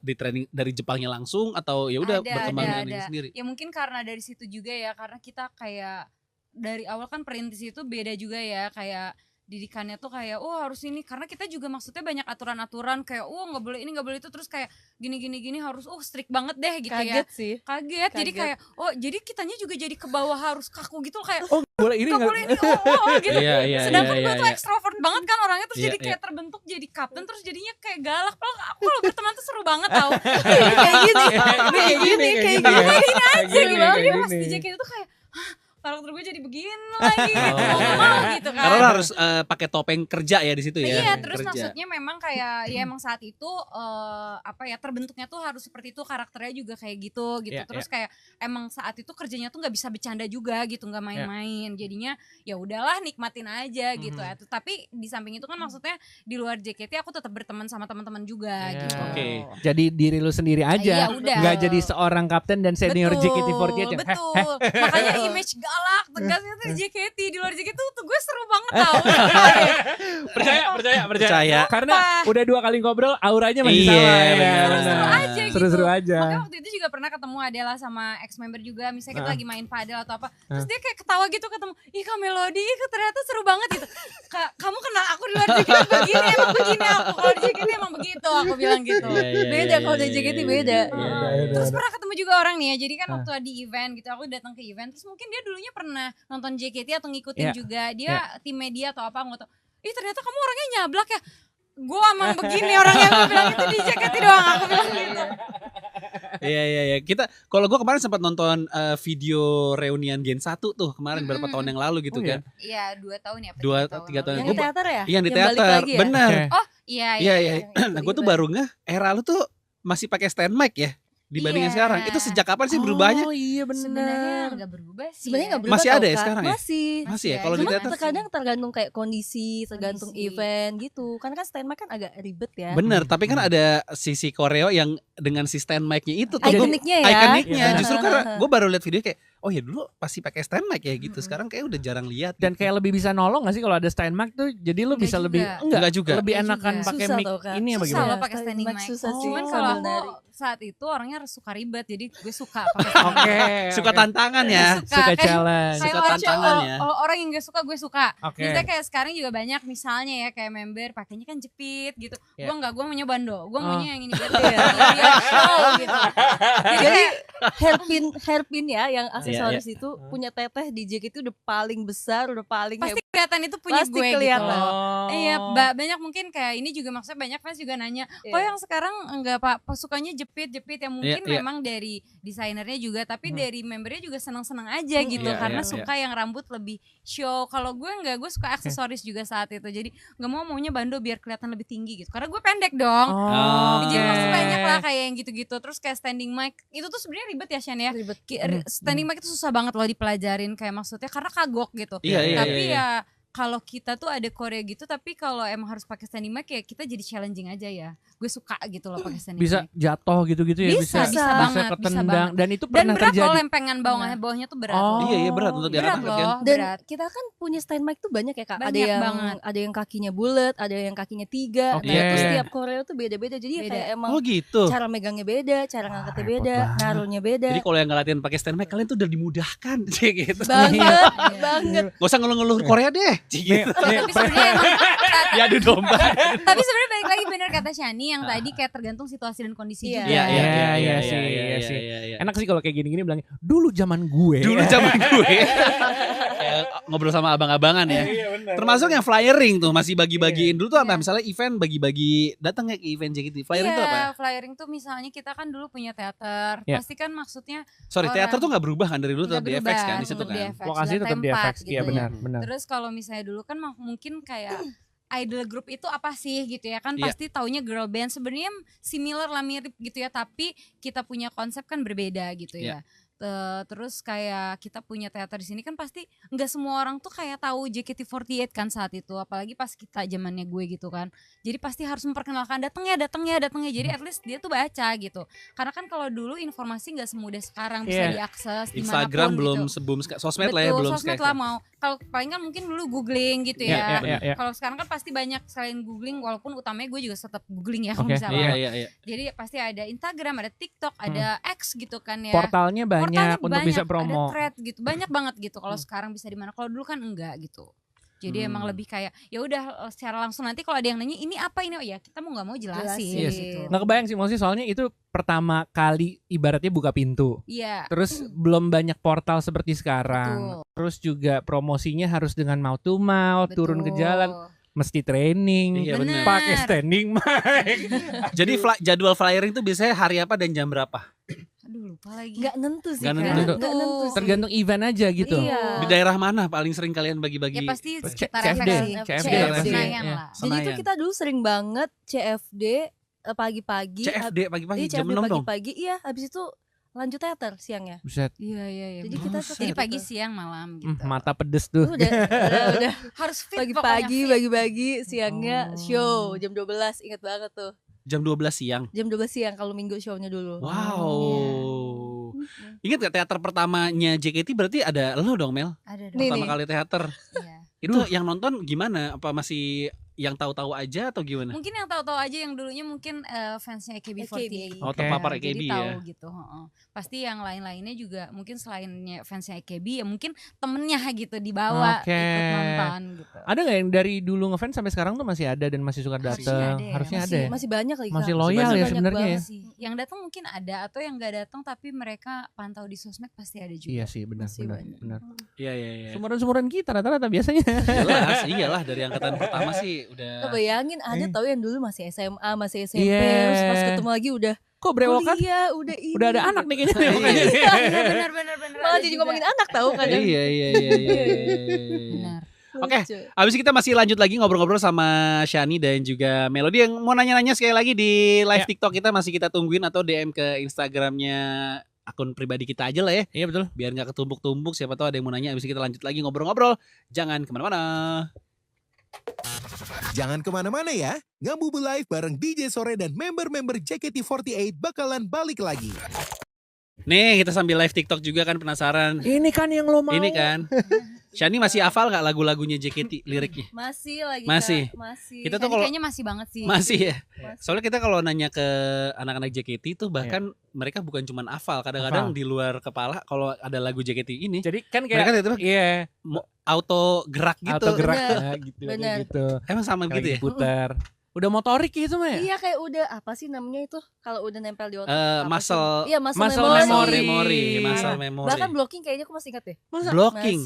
di training dari Jepangnya langsung atau ya udah berkembang dengan diri sendiri? Ya mungkin karena dari situ juga ya, karena kita kayak dari awal kan perintis itu beda juga ya, kayak didikannya tuh kayak harus ini, karena kita juga maksudnya banyak aturan-aturan kayak nggak boleh ini nggak boleh itu, terus kayak gini harus strict banget deh gitu. Kaget ya sih. kaget jadi kayak jadi kitanya juga jadi ke bawah harus kaku gitu kayak Boleh ini nggak boleh ini gitu. Iya, Sedangkan iya, gue tuh iya. ekstrovert banget kan orangnya, terus Iya, jadi kayak iya. terbentuk jadi kapten, terus jadinya kayak galak. Padahal aku kalau berteman tuh seru banget tau. Kayak gini aja gimana. Jadi pas di JKT itu kayak karakter gue jadi begini lagi gitu, mau gitu kan. Karena lo harus pakai topeng kerja ya di situ ya. Iya, terus Kerja. maksudnya memang kayak ya emang saat itu terbentuknya tuh harus seperti itu, karakternya juga kayak gitu. Iya, Terus kayak emang saat itu kerjanya tuh nggak bisa bercanda juga gitu, nggak main-main. Jadinya ya udahlah nikmatin aja gitu. Tapi di samping itu kan maksudnya di luar JKT aku tetap berteman sama teman-teman juga gitu. Oke. Jadi diri lu sendiri aja. Iya, udah. Nggak jadi seorang kapten dan senior JKT48 yang Betul. Makanya image galak, tegasnya tuh di JKT, di luar JKT tuh gue seru banget tau. percaya. Karena udah 2 kali ngobrol auranya masih Iya, sama ya. benar. Seru-seru aja gitu. Seru-seru aja. Makanya waktu itu juga pernah ketemu Adela sama ex-member juga, misalnya kita lagi main padel atau apa, terus dia kayak ketawa gitu ketemu, ih Kak Melody, ternyata seru banget gitu. Kak, kamu kenal aku di luar JKT begini, emang begini aku, kalau di JKT emang begitu, aku bilang gitu. Beda kalau dari JKT beda. Terus pernah ketemu juga orang nih ya, jadi kan waktu di event gitu, aku datang ke event, terus mungkin dia dulunya pernah nonton JKT atau ngikutin juga, dia tim media atau apa, nggak tahu. Ih ternyata kamu orangnya nyablak ya. Gue emang begini orangnya, gue bilang itu di JKT doang, aku bilang gitu. Iya. Kalau gue kemarin sempat nonton video reunian Gen 1 tuh kemarin beberapa tahun yang lalu gitu kan. Iya 2 tahun ya. 2-3 tahun. Yang di teater ya? Iya di Yang balik teater, lagi ya? benar. Oh iya. Iya. Nah gue tuh baru ngeh era lu tuh masih pakai stand mic ya dibandingin Iya. sekarang. Itu sejak kapan sih berubahnya? Oh iya Sebenarnya nggak berubah sih. Sebenarnya ya. nggak berubah Masih tau, ada ya Kak. sekarang ya? Masih Ya kalau di Cuma teater terkadang tergantung kayak kondisi, tergantung Kondisi. event gitu. Karena kan stand mic kan agak ribet ya. bener, tapi kan ada sisi koreo yang dengan si stand mic-nya itu tuh. Ikoniknya ya. Ikoniknya. Iya. Justru karena gue baru lihat video kayak oh ya dulu pasti pakai stand mic ya gitu. Sekarang kayak udah jarang lihat. Dan kayak lebih bisa nolong gak sih kalau ada stand mic tuh? Jadi lu Enggak bisa juga. lebih Enggak juga. lebih Enggak enakan juga. pakai Susah mic tau, Kak. ini apa Susah gimana? loh pakai standing mic. Susah sih. Cuman sambil kalau aku nari. saat itu orangnya suka ribet, jadi gue suka pakai standing mic. Oke. Suka tantangan ya. Suka challenge. Suka orang tantangan ya. orang yang gak suka gue suka. Oke. Misalnya kayak sekarang juga banyak misalnya ya kayak member pakainya kan jepit gitu. Iya. Gue enggak, gue maunya bando. Gue maunya yang ini gitu. Iya. Biar show gitu. Jadi Jadi kayak hairpin ya yang asli aksesoris itu punya teteh di JKT udah paling besar, udah paling Pasti kelihatan itu punya Pasti gue kelihatan. gitu. Oh. Iya, banyak mungkin kayak ini juga maksudnya banyak fans juga nanya, kok yang sekarang enggak Pak sukanya jepit-jepit yang mungkin memang dari desainernya juga, tapi dari membernya juga senang-senang aja gitu karena suka yang rambut lebih show. Kalau gue enggak, gue suka aksesoris juga saat itu. Jadi enggak maunya bando biar kelihatan lebih tinggi gitu. Karena gue pendek dong. Jadi maksudnya banyak lah kayak yang gitu-gitu. Terus kayak standing mic itu tuh sebenarnya ribet ya Shan ya. Standing mic itu susah banget loh dipelajarin kayak maksudnya karena kagok gitu. Tapi ya kalau kita tuh ada Korea gitu, tapi kalau emang harus pakai standing mic ya kita jadi challenging aja ya. Gue suka gitu loh pakai standing mic. Bisa jatuh gitu-gitu ya, bisa banget, ketendang. Dan itu dan pernah berat terjadi. loh lempengan bawahnya tuh berat. Iya berat untuk berat diangkat loh, Dan berat. kita kan punya stand mic tuh banyak ya Kak. Banyak banget. Ada yang kakinya bulat, ada yang kakinya 3. Oke. Nah, itu setiap koreo tuh beda-beda. Jadi kayak emang gitu. cara megangnya beda, cara ngangkatnya repot beda, banget. naruhnya beda. Jadi kalau yang nggak latihan pakai stand mic kalian tuh udah dimudahkan gitu. banget. Gak usah ngeluh-ngeluh Korea deh. Gitu. Tapi sebenarnya emang Ya adu domba. tapi sebenarnya balik lagi bener kata Shani yang tadi kayak tergantung situasi dan kondisi juga. Iya sih. Enak sih kalau kayak gini-gini bilangnya dulu zaman gue. Dulu zaman gue. Kayak ngobrol sama abang-abangan ya. Termasuk yang flyering tuh masih bagi-bagiin dulu tuh apa? Misalnya event bagi-bagi datang ya ke event JKT. Flyering tuh apa? Flyering tuh misalnya kita kan dulu punya teater. Iya. Pasti kan maksudnya Sorry, teater tuh gak berubah kan dari dulu tetap di nggak FX kan berubah, di situ tetap kan. di FX, Lokasi dan tetap di tempat FX. gitu Iya ya. benar. Terus kalau misalnya dulu kan mungkin kayak idol group itu apa sih gitu ya kan, pasti taunya girl band, sebenarnya similar lah, mirip gitu ya, tapi kita punya konsep kan berbeda gitu ya. Terus kayak kita punya teater di sini kan pasti nggak semua orang tuh kayak tahu JKT48 kan saat itu, apalagi pas kita zamannya gue gitu kan. Jadi pasti harus memperkenalkan, datang ya. Jadi at least dia tuh baca gitu. Karena kan kalau dulu informasi nggak semudah sekarang bisa diakses Instagram dimanapun belum gitu. sebelum sosmed lah ya, Betul, belum sosmed sekarang. lah mau. Kalau paling kan mungkin dulu googling gitu ya. Iya. Kalau sekarang kan pasti banyak selain googling, walaupun utamanya gue juga tetap googling ya kalau Oke. misalnya. Iya. Jadi pasti ada Instagram, ada TikTok, ada X gitu kan ya. Portalnya banyak untuk bisa ada promo. thread gitu, banyak banget gitu. Kalau sekarang bisa di mana? Kalau dulu kan enggak gitu. Jadi emang lebih kayak ya udah secara langsung, nanti kalau ada yang nanya ini apa ini, oh ya kita mau nggak mau jelasin Yes. gitu. Nggak kebayang sih maksudnya, soalnya itu pertama kali ibaratnya buka pintu. Iya. Terus belum banyak portal seperti sekarang. Betul. Terus juga promosinya harus dengan mouth to mouth, turun ke jalan, mesti training, Iya, benar. pakai standing mic. Jadi jadwal flyering tuh biasanya hari apa dan jam berapa? Aduh lupa lagi. Nggak nentu sih Nggak Kak. nentu. Nggak nentu sih. Tergantung event aja gitu. Iya. Di daerah mana paling sering kalian bagi-bagi? Ya pasti sekitar CFD. FX. CFD. Senayan Iya. lah. Jadi itu kita dulu sering banget CFD pagi-pagi. CFD pagi-pagi Iya, jam CFD 6 dong. pagi-pagi. Iya, habis itu lanjut teater siangnya. Buset. Iya. Jadi kita tuh Jadi kayak pagi, gitu. siang, malam gitu. Mata pedes tuh. Udah Harus fit pagi-pagi, pokoknya, fit. pagi-pagi, siangnya show jam 12, ingat banget tuh. Jam 12 siang. Jam 12 siang kalau minggu show-nya dulu. Wow. Ingat gak teater pertamanya JKT berarti ada lo dong Mel? Ada Nih, dong. Pertama kali teater. Iya. Itu yang nonton gimana? Apa masih yang tahu-tahu aja atau gimana? Mungkin yang tahu-tahu aja yang dulunya mungkin fansnya AKB48. Oh, terpapar AKB jadi ya. tahu gitu. Pasti yang lain-lainnya juga mungkin selainnya fansnya AKB ya mungkin temennya gitu dibawa Oke. ikut nonton gitu. Ada nggak yang dari dulu ngefans sampai sekarang tuh masih ada dan masih suka Harusnya datang? ada ya. Harusnya ada ya. Masih banyak lagi Kak. Masih loyal Masih ya banyak sebenarnya ya. banget. Sih. Yang datang mungkin ada, atau yang nggak datang tapi mereka pantau di sosmed pasti ada juga. Iya sih, benar. Masih banyak. Iya. Sumuran-sumuran kita rata-rata biasanya. Jelas, iyalah dari angkatan pertama sih udah. Kebayangin ada tahu yang dulu masih SMA, masih SMP, Iya. terus pas ketemu lagi udah Kok brewokan? kuliah, udah ini. Udah ada anak nih kayaknya. Iya. Benar. Malah jadi ngomongin anak tahu kan. Iya. Benar. Oke, abis kita masih lanjut lagi ngobrol-ngobrol sama Shani dan juga Melody yang mau nanya-nanya sekali lagi di live Ya. TikTok kita masih kita tungguin, atau DM ke Instagramnya akun pribadi kita aja lah ya. Iya betul. Biar nggak ketumbuk-tumbuk, siapa tahu ada yang mau nanya. Abis kita lanjut lagi ngobrol-ngobrol. Jangan kemana-mana. Jangan kemana-mana ya, Ngabubu Live bareng DJ Sore dan member-member JKT48 bakalan balik lagi. Nih kita sambil live TikTok juga kan, penasaran. Ini kan yang lo mau. Ini kan. Shani masih hafal gak lagu-lagunya JKT liriknya? Masih lagi Masih. Kak, masih. Kita tuh Shani kalau kayaknya masih banget sih. masih ya. Masih. Soalnya kita kalau nanya ke anak-anak JKT tuh bahkan mereka bukan cuma hafal, kadang-kadang Hafal. di luar kepala kalau ada lagu JKT ini Jadi kan mereka kayak tiba-tiba iya, auto gerak gitu. auto gerak Bener. nah, gitu Bener. gitu. Emang sama Kayak gitu ya? lagi putar. Udah motorik gitu mah ya? Iya kayak udah apa sih namanya itu kalau udah nempel di otak? Apa muscle- sih? Iya muscle muscle memory. memory, Iya. muscle memory. Bahkan blocking kayaknya aku masih ingat deh. Blocking.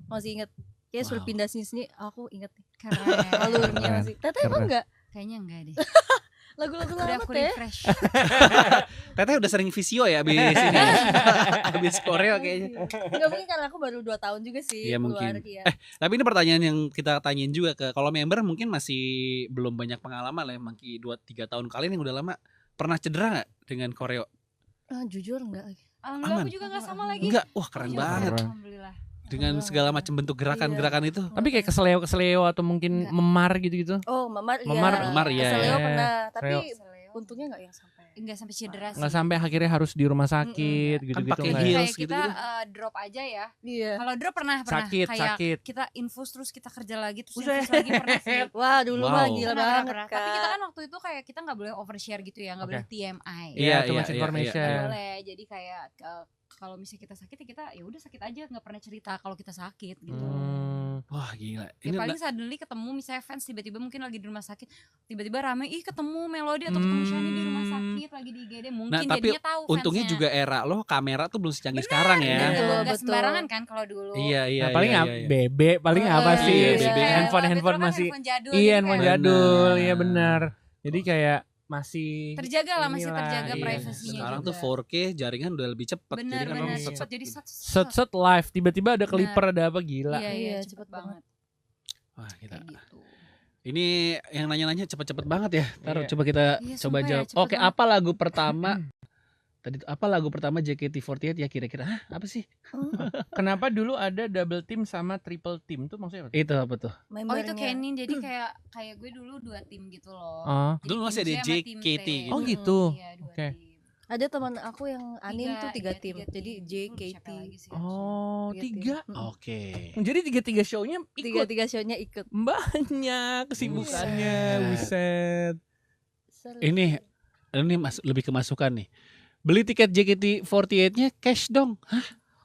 Masih ingat. Ya suruh Wow. pindah sini aku ingat nih. Keren. Alurnya masih. Teteh emang enggak? Kayaknya enggak deh. Lagu-lagu Udah lama aku teh. refresh. Teteh udah sering visio ya abis ini. Abis koreo kayaknya. Enggak mungkin karena aku baru 2 tahun juga sih Iya, keluar mungkin. iya. Tapi ini pertanyaan yang kita tanyain juga ke kalau member mungkin masih belum banyak pengalaman lah, mungkin 2-3 tahun kalian yang udah lama pernah cedera nggak dengan koreo? Jujur enggak lagi. Alhamdulillah Aman. aku juga enggak sama lagi. Enggak, wah keren Aku juga banget sama, alhamdulillah. dengan segala macam bentuk gerakan-gerakan itu. Tapi kayak keseleo atau mungkin Enggak. memar gitu-gitu. Oh, memar iya. Memar, iya, Keseleo iya. pernah, tapi Keseleo. untungnya enggak yang sampai. Enggak sampai cedera sih. Nggak sampai akhirnya harus di rumah sakit gitu-gitu pakai nggak ya? heels Kayak kita gitu-gitu. drop aja ya. Iya. Kalau drop pernah Sakit, kayak sakit. kita infus terus kita kerja lagi terus Buset. infus lagi pernah sih. Wah, dulu mah Wow. gila Pernah, banget, pernah. Kak. Tapi kita kan waktu itu kayak kita nggak boleh overshare gitu ya, nggak Oke. boleh TMI. Iya, too Iya, much iya, information. Nggak boleh. Jadi kayak kalau misalnya kita sakit ya kita ya udah sakit aja, nggak pernah cerita kalau kita sakit gitu. Wah gila. Ya Ini paling suddenly ketemu misalnya fans tiba-tiba mungkin lagi di rumah sakit, tiba-tiba rame, ih ketemu Melody atau ketemu Shani di rumah sakit lagi di IGD, mungkin Nah, tapi jadinya tahu untungnya fansnya. juga era lo kamera tuh belum secanggih sekarang ya. Bener, Betul, nggak betul. sembarangan kan kalau dulu. Iya iya. Nah, paling iya, nggak iya, iya. BB, paling apa Iya, sih? iya, Kayak BB. Handphone kan masih handphone jadul, iya jadi handphone kayak jadul, Bener. iya benar. Jadi kayak masih terjaga lah, masih inilah, terjaga iya. privasinya Sekarang juga. tuh 4K jaringan udah lebih cepet. Bener Jadi kan bener orang set- cepet jadi set live tiba-tiba ada clipper ada apa gila. Iya Iya, cepet cepet banget. Wah kita. Kayak gitu. Ini yang nanya-nanya cepet-cepet banget ya. Ntar Iya. coba kita Iya, coba sumpah ya, jawab. cepet Oke, banget. apa lagu pertama? Tadi tuh, apa lagu pertama JKT48 ya kira-kira? Hah, apa sih? Kenapa dulu ada double team sama triple team tuh maksudnya apa? Itu apa tuh? Oh itu Membernya. Kenin, jadi kayak gue dulu 2 tim gitu loh. Oh. Jadi Dulu tim masih ada C sama tim JKT T. gitu. Oh gitu. Iya 2 Oke. tim. Ada teman aku yang anim tuh 3 iya, tim. Jadi tim. JKT. Siapa lagi sih? Oh, Tiga tim. tiga. Oke. Jadi tiga shownya ikut. Tiga shownya ikut. Banyak kesibukannya, Iya. buset. Seru. Ini lebih kemasukan nih. Beli tiket JKT48-nya cash dong.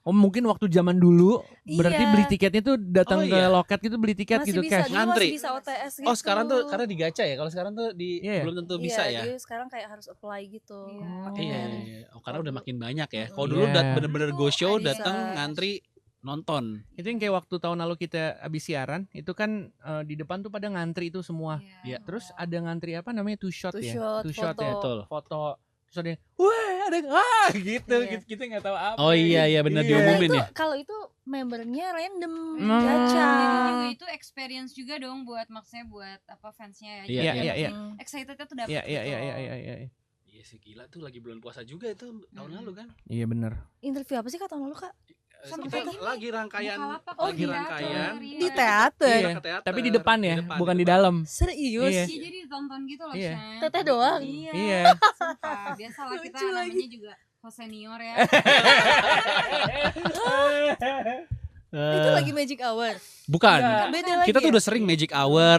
Oh mungkin waktu zaman dulu berarti Iya. beli tiketnya tuh datang Oh, ke iya. loket gitu beli tiket Masih gitu bisa, cash. dulu Ngantri. masih bisa OTS gitu. Oh sekarang tuh karena digaca ya. Kalau sekarang tuh Iya. belum tentu Iya, bisa ya. jadi sekarang kayak harus apply gitu. Iya. pakai Iya, pen. iya. Oh, karena udah makin banyak ya. Kalau Iya. dulu bener-bener go show Dulu datang ada. ngantri nonton. Itu yang kayak waktu tahun lalu kita habis siaran itu kan di depan tuh pada ngantri itu semua. Iya. Terus ada ngantri apa namanya two shot Two ya? shot, Two shot foto. ya. Betul. Foto. Terus ada yang, wah ada gitu, Iya. kita nggak tahu apa. Oh iya iya benar Iya. diumumin Itu ya. kalau itu membernya random Hmm. gacha. Jadi juga itu experience juga dong buat maksudnya buat apa fansnya ya. Iya, Jadi iya, iya. excitednya tuh dapet Iya iya gitu iya loh. iya iya iya. Iya sih gila tuh lagi bulan puasa juga itu tahun lalu kan. Iya benar. Interview apa sih Kak tahun lalu Kak? Sama Kita kayak gini. lagi rangkaian Bukalapak Oh, lagi iya. rangkaian Iya. Di teater. Iya. ke teater. Tapi di depan ya, bukan di dalam. Serius? Iya. Iya jadi ditonton gitu loh Iya. Shan. Teteh doang? Iya. Iya. Sumpah. Biasalah kita Lucu namanya lagi. juga host senior ya. Itu lagi magic hour. Bukan. Enggak. Beda lagi. Kita tuh ya? udah sering Magic Hour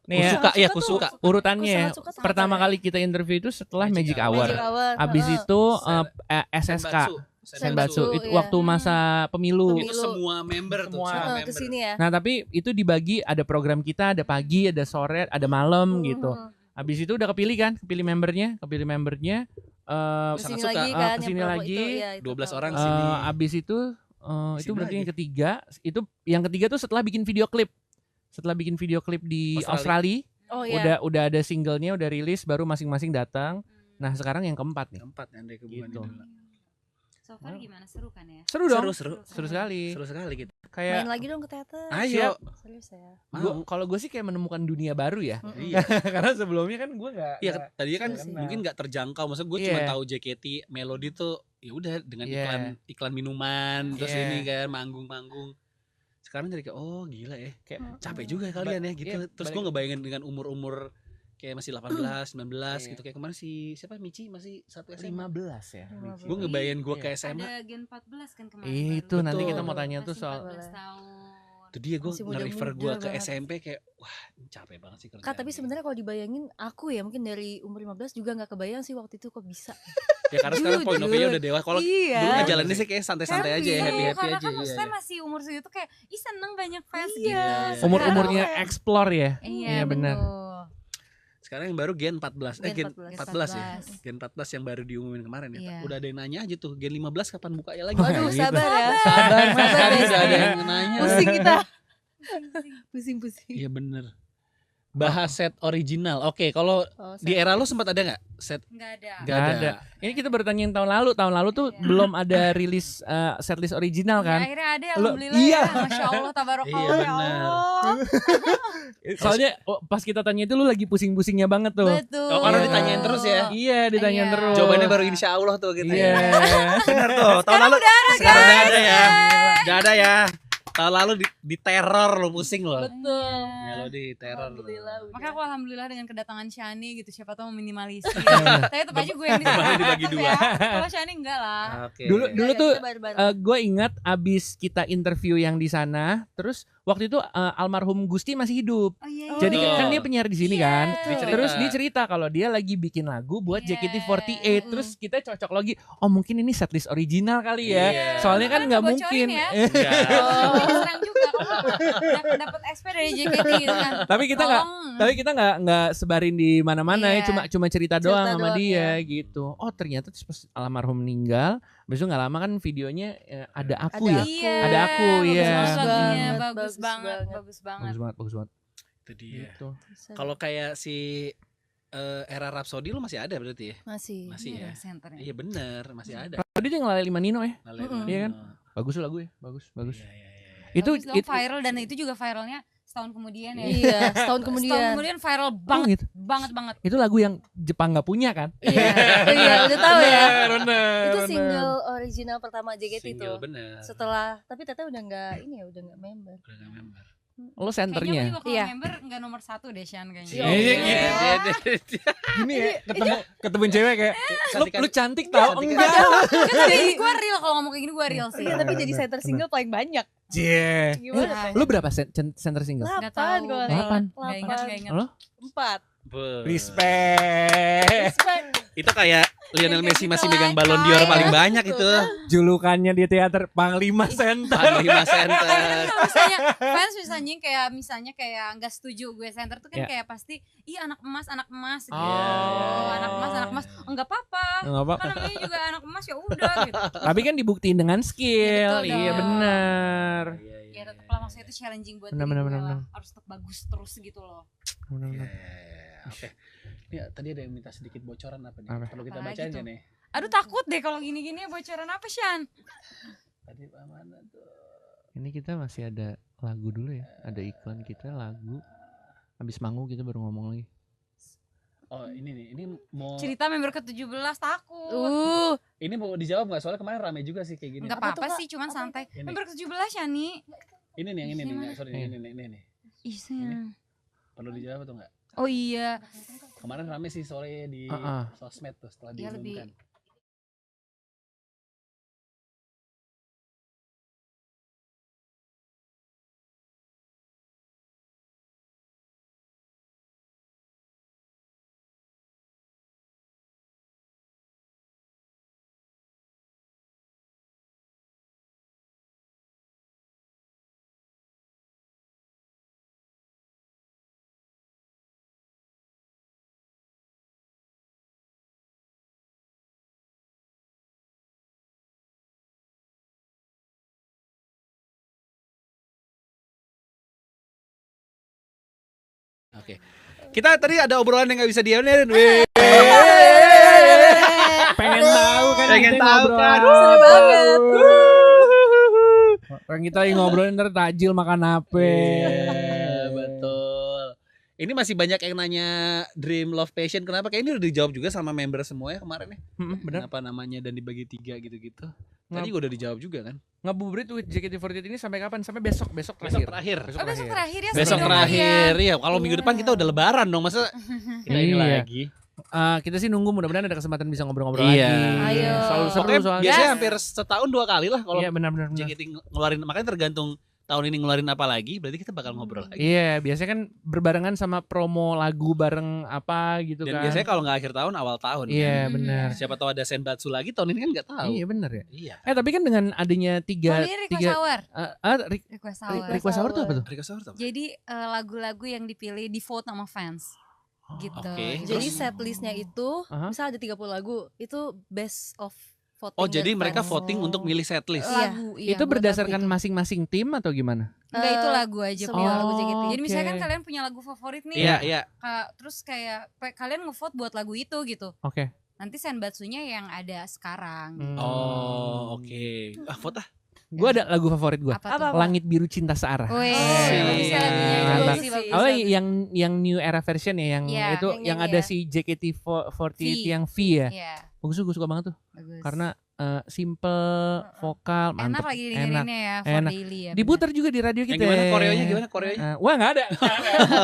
Nih ya, Kusuka ya Kusuka Kusuka. tuh- urutannya ya. Kusuka tuh Pertama apa ya? kali kita interview itu setelah Magic Magic Hour. Hour. Magic hour. Abis heeh. itu Senbatsu. SSK Senbatsu itu iya. waktu masa pemilu. Itu semua member tuh, Semua. semua Heeh, member. kesini ya. Nah tapi itu dibagi ada program kita ada pagi ada sore ada malam gitu. Heeh. Abis itu udah kepilih kan, kepilih membernya. Kesini Sangat lagi suka. kan kesini yang promo lagi, itu, ya, itu 12 tahu. orang sini. Abis itu itu Sini berarti lagi. yang ketiga. Itu yang ketiga tuh setelah bikin video klip. Setelah bikin video klip di Australia, Oh iya. udah ada singlenya, udah rilis, baru masing-masing datang. Nah sekarang yang keempat nih. Keempat Andre Kebuan Gitu. Idola. So far gimana seru kan ya? Seru dong. Seru. Seru sekali. Seru sekali gitu. Main Kayak lagi dong ke teater. Ayo. Serius ya. Mau. kalau gue sih kayak menemukan dunia baru ya. Iya. Karena sebelumnya kan gue nggak. Iya, tadinya kan Iya sih. mungkin nggak terjangkau. Maksud gue Iya. cuma tahu JKT Melody tuh ya udah dengan Iya. iklan minuman terus Iya. ini kan manggung-manggung. Sekarang jadi kayak oh gila ya. kayak Capek juga ya kalian ya gitu. iya, Terus gue balik- ngebayangin dengan umur-umur kayak masih 18, 19 Iya. gitu. Kayak kemarin si siapa Michi masih 1 SMA. 15 ya. 15. Gue ngebayangin gue Iya. ke SMA. Ada Gen 14 kan kemarin. Itu baru. nanti Betul. kita mau tanya tuh Masih soal 14 tahun. Itu dia gue Masih nge-refer muda-muda gue ke banget. SMP kayak wah capek banget sih kerjaan. Kak tapi sebenarnya kalau dibayangin aku ya mungkin dari umur 15 juga nggak kebayang sih waktu itu kok bisa. ya karena sekarang point of view udah dewasa. Kalau Iya. dulu ngejalannya sih kayak santai-santai aja ya, happy-happy Karena aja. kan Iya, maksudnya iya. masih umur segitu kayak ih seneng banyak fans Iya. gitu. Sekarang Umur-umurnya kayak- explore ya. Iya Iya, benar. betul. Sekarang yang baru Gen 14. Gen Gen 14 ya. 14. Gen 14 yang baru diumumin kemarin ya. Iya. Udah ada yang nanya aja tuh, Gen 15 kapan bukanya lagi? Waduh, gitu. sabar ya. Sabar, Sabar ya. udah ada yang nanya. Pusing kita. Pusing. Iya bener. Bahas set original. Oke, kalau Oh, di era lu sempat ada nggak set? Nggak ada. Nggak ada. Ini kita bertanya tahun lalu. Tahun lalu tuh Iya. belum ada rilis setlist original Ya, kan. akhirnya ada, Lo- alhamdulillah iya. ya. Masya Allah, tabarakallah Iya, ya benar. Allah. Soalnya pas kita tanya itu lu lagi pusing-pusingnya banget tuh. Betul. Oh, karena Iya. ditanyain terus ya? Iya, ditanyain Iya. terus. Jawabannya baru insya Allah tuh gitu Iya. ya. Benar tuh. Tahun lalu sekarang udah ada ya. Udah ada ya. Tahun lalu di teror lo, pusing lo. Betul. Melodi teror lo. Alhamdulillah. Makanya aku alhamdulillah dengan kedatangan Shani gitu, siapa tahu meminimalisir. Tapi tetap aja gue yang Bebannya dibagi tetep dua. ya. Kalau Shani enggak lah. Oke. Dulu tuh bareng-bareng. gue ingat abis kita interview yang di sana, terus waktu itu almarhum Gusti masih hidup. Oh iya. Jadi Betul. kan dia penyiar di sini Iya. kan. Dicerita. Terus dia cerita kalau dia lagi bikin lagu buat Iya. JKT48. Terus kita cocok lagi, oh mungkin ini setlist original kali ya. Iya. Soalnya kan Kan nggak ngebocorin mungkin. ya. Enggak. Jadi serang juga kamu dapat SP dari JKT gitu kan. Tapi kita nggak, Tolong. tapi kita nggak sebarin di mana-mana ya. Iya. Cuma cerita Cerita doang sama doang, dia ya. gitu. Oh ternyata pas almarhum meninggal, besok nggak lama kan videonya ada aku Ada ya. aku. Iya, Ada aku, bagus iya. banget lagunya, Bagus bagus banget, banget. bagus banget. Bagus banget, bagus banget. Itu dia. Gitu. Kalau kayak si era Rhapsody lu masih ada berarti ya? masih. Masih Ini ya? ada senternya. Iya bener, masih ada. Tadi dia ngelalui Manino ya. Lale- Iya kan? Bagus tuh lagu ya, bagus. Iya, iya, iya. Itu Bagus dong, viral dan itu juga viralnya setahun kemudian ya. Iya, setahun Setahun kemudian. kemudian viral banget. banget, Gitu. banget. Itu lagu yang Jepang nggak punya kan? Iya, iya, udah tahu ya. Bener, Itu single original pertama JKT itu. Single bener. Setelah, tapi Tete udah nggak ini ya, udah nggak member. Udah nggak member. Lo Kayaknya senternya. juga kalau Iya. member nggak nomor 1 deh Shan kayaknya. Iya, iya, iya. Gini ya, ketemu cewek kayak lu cantik tau Cantik. enggak? Kan tapi gue real kalau ngomong kayak gini gue real sih. Iya, tapi jadi center single paling banyak. Cie. Gimana? Lu berapa center single? Nggak 8 tahu. kalau nggak Delapan. salah. Nggak ingat, nggak ingat. Lo? 4. Respect. Itu kayak Lionel Messi masih Gitu megang lah, Ballon d'Or Kak. paling banyak itu. Julukannya di teater Panglima Center. Panglima Center. Kalau misalnya fans misalnya kayak nggak setuju gue center tuh kan Ya. kayak pasti ih anak emas gitu. Oh. Anak emas enggak apa-apa. Enggak apa. Kan namanya juga anak emas ya udah gitu. Tapi kan dibuktiin dengan skill. Ya, betul Iya dong. benar. Iya, iya, Ya iya. tetap lah maksudnya itu challenging buat Benar, diri benar, gue benar, lah. benar. Harus tetap bagus terus gitu loh. Benar-benar. Oke. Ya, tadi ada yang minta sedikit bocoran apa nih? Apa? Perlu kita Apalagi bacain tuh? ya nih. Aduh takut deh kalau gini-gini bocoran apa Shan? Tadi mana tuh? Ini kita masih ada lagu dulu ya. Ada iklan kita lagu. Habis manggung kita baru ngomong lagi. Oh, ini nih. Ini mau Cerita member ke-17 takut. ini mau dijawab nggak? Soalnya kemarin rame juga sih kayak gini. Enggak Apa tuh, apa-apa Kak? sih, cuman Apa santai. Ini. Member ke-17 Shani. Ini nih yang ini nih. Gimana? Nggak, sorry ini nih. Ih, Perlu dijawab atau enggak? oh iya. Kemarin rame sih sore di sosmed tuh setelah Iya, lebih- diumumkan. Oke. Kita tadi ada obrolan yang nggak bisa diamin. Pengen tahu kan? Pengen kita tahu ngobrol kan? apa. Seru banget. Orang kita lagi ngobrolin ntar takjil makan apa? Iya, betul. Ini masih banyak yang nanya Dream Love Passion. Kenapa? Kayak ini udah dijawab juga sama member semua ya kemarin ya. Benar. Kenapa namanya dan dibagi 3 gitu-gitu. Tadi juga udah dijawab juga kan. Ngabuburit with JKT48 ini sampai kapan? Sampai besok Besok terakhir. terakhir. Oh, besok terakhir ya. Besok sebelum terakhir. kalian. Iya, kalau minggu depan kita udah lebaran dong. Masa kita ini Iya. lagi. Kita sih nunggu mudah-mudahan ada kesempatan bisa ngobrol-ngobrol Iya. lagi. Ayo. Selalu seru Pokoknya soalnya. biasanya hampir setahun 2 kali lah kalau Iya benar-benar. JKT ngeluarin. Makanya tergantung tahun ini ngeluarin apa lagi. Berarti kita bakal ngobrol lagi. Iya, biasanya kan berbarengan sama promo lagu bareng apa gitu Dan kan. biasanya kalau nggak akhir tahun awal tahun. Iya, Hmm. benar. Siapa tahu ada Senbatsu lagi tahun ini kan nggak tahu. Iya, benar ya. Iya. Tapi kan dengan adanya Oh, tiga ini request hour. request hour tuh apa tuh? Request hour tuh apa? Jadi lagu-lagu yang dipilih di vote sama fans. gitu. Oke. Jadi Terus? setlistnya itu Aha. misal ada 30 lagu, itu best of voting. Oh, jadi dari mereka fans. voting untuk milih setlist. Iya. Lagu iya, Itu buat berdasarkan lagu itu. masing-masing tim atau gimana? Enggak, itu Eh, lagu aja semua punya lagu lagu. JKT. Jadi misalnya kan Oke. kalian punya lagu favorit nih. Iya, iya. Terus kayak kalian ngevote buat lagu itu gitu. Oke. Nanti senbatsunya yang ada sekarang. Oh, oke. Vote ah. Gue ada lagu favorit gue. Apa tuh? Apa? Langit Biru Cinta Searah. Wih, Asik. bagus ya lagunya. Mantap. Bagus sih, bagus. Bisa, Awalnya bisa. yang new era version ya, yang Iya, itu yang yang nyanyi ada ya. si JKT48 V. yang V ya. Iya, Bagus tuh, gue suka banget tuh. bagus. Karena simple, vokal, enak mantep. lagi Enak. dengerinnya ya, for Enak. daily ya. Diputar juga di radio Yang kita. gimana koreonya gimana koreonya? Wah nggak ada.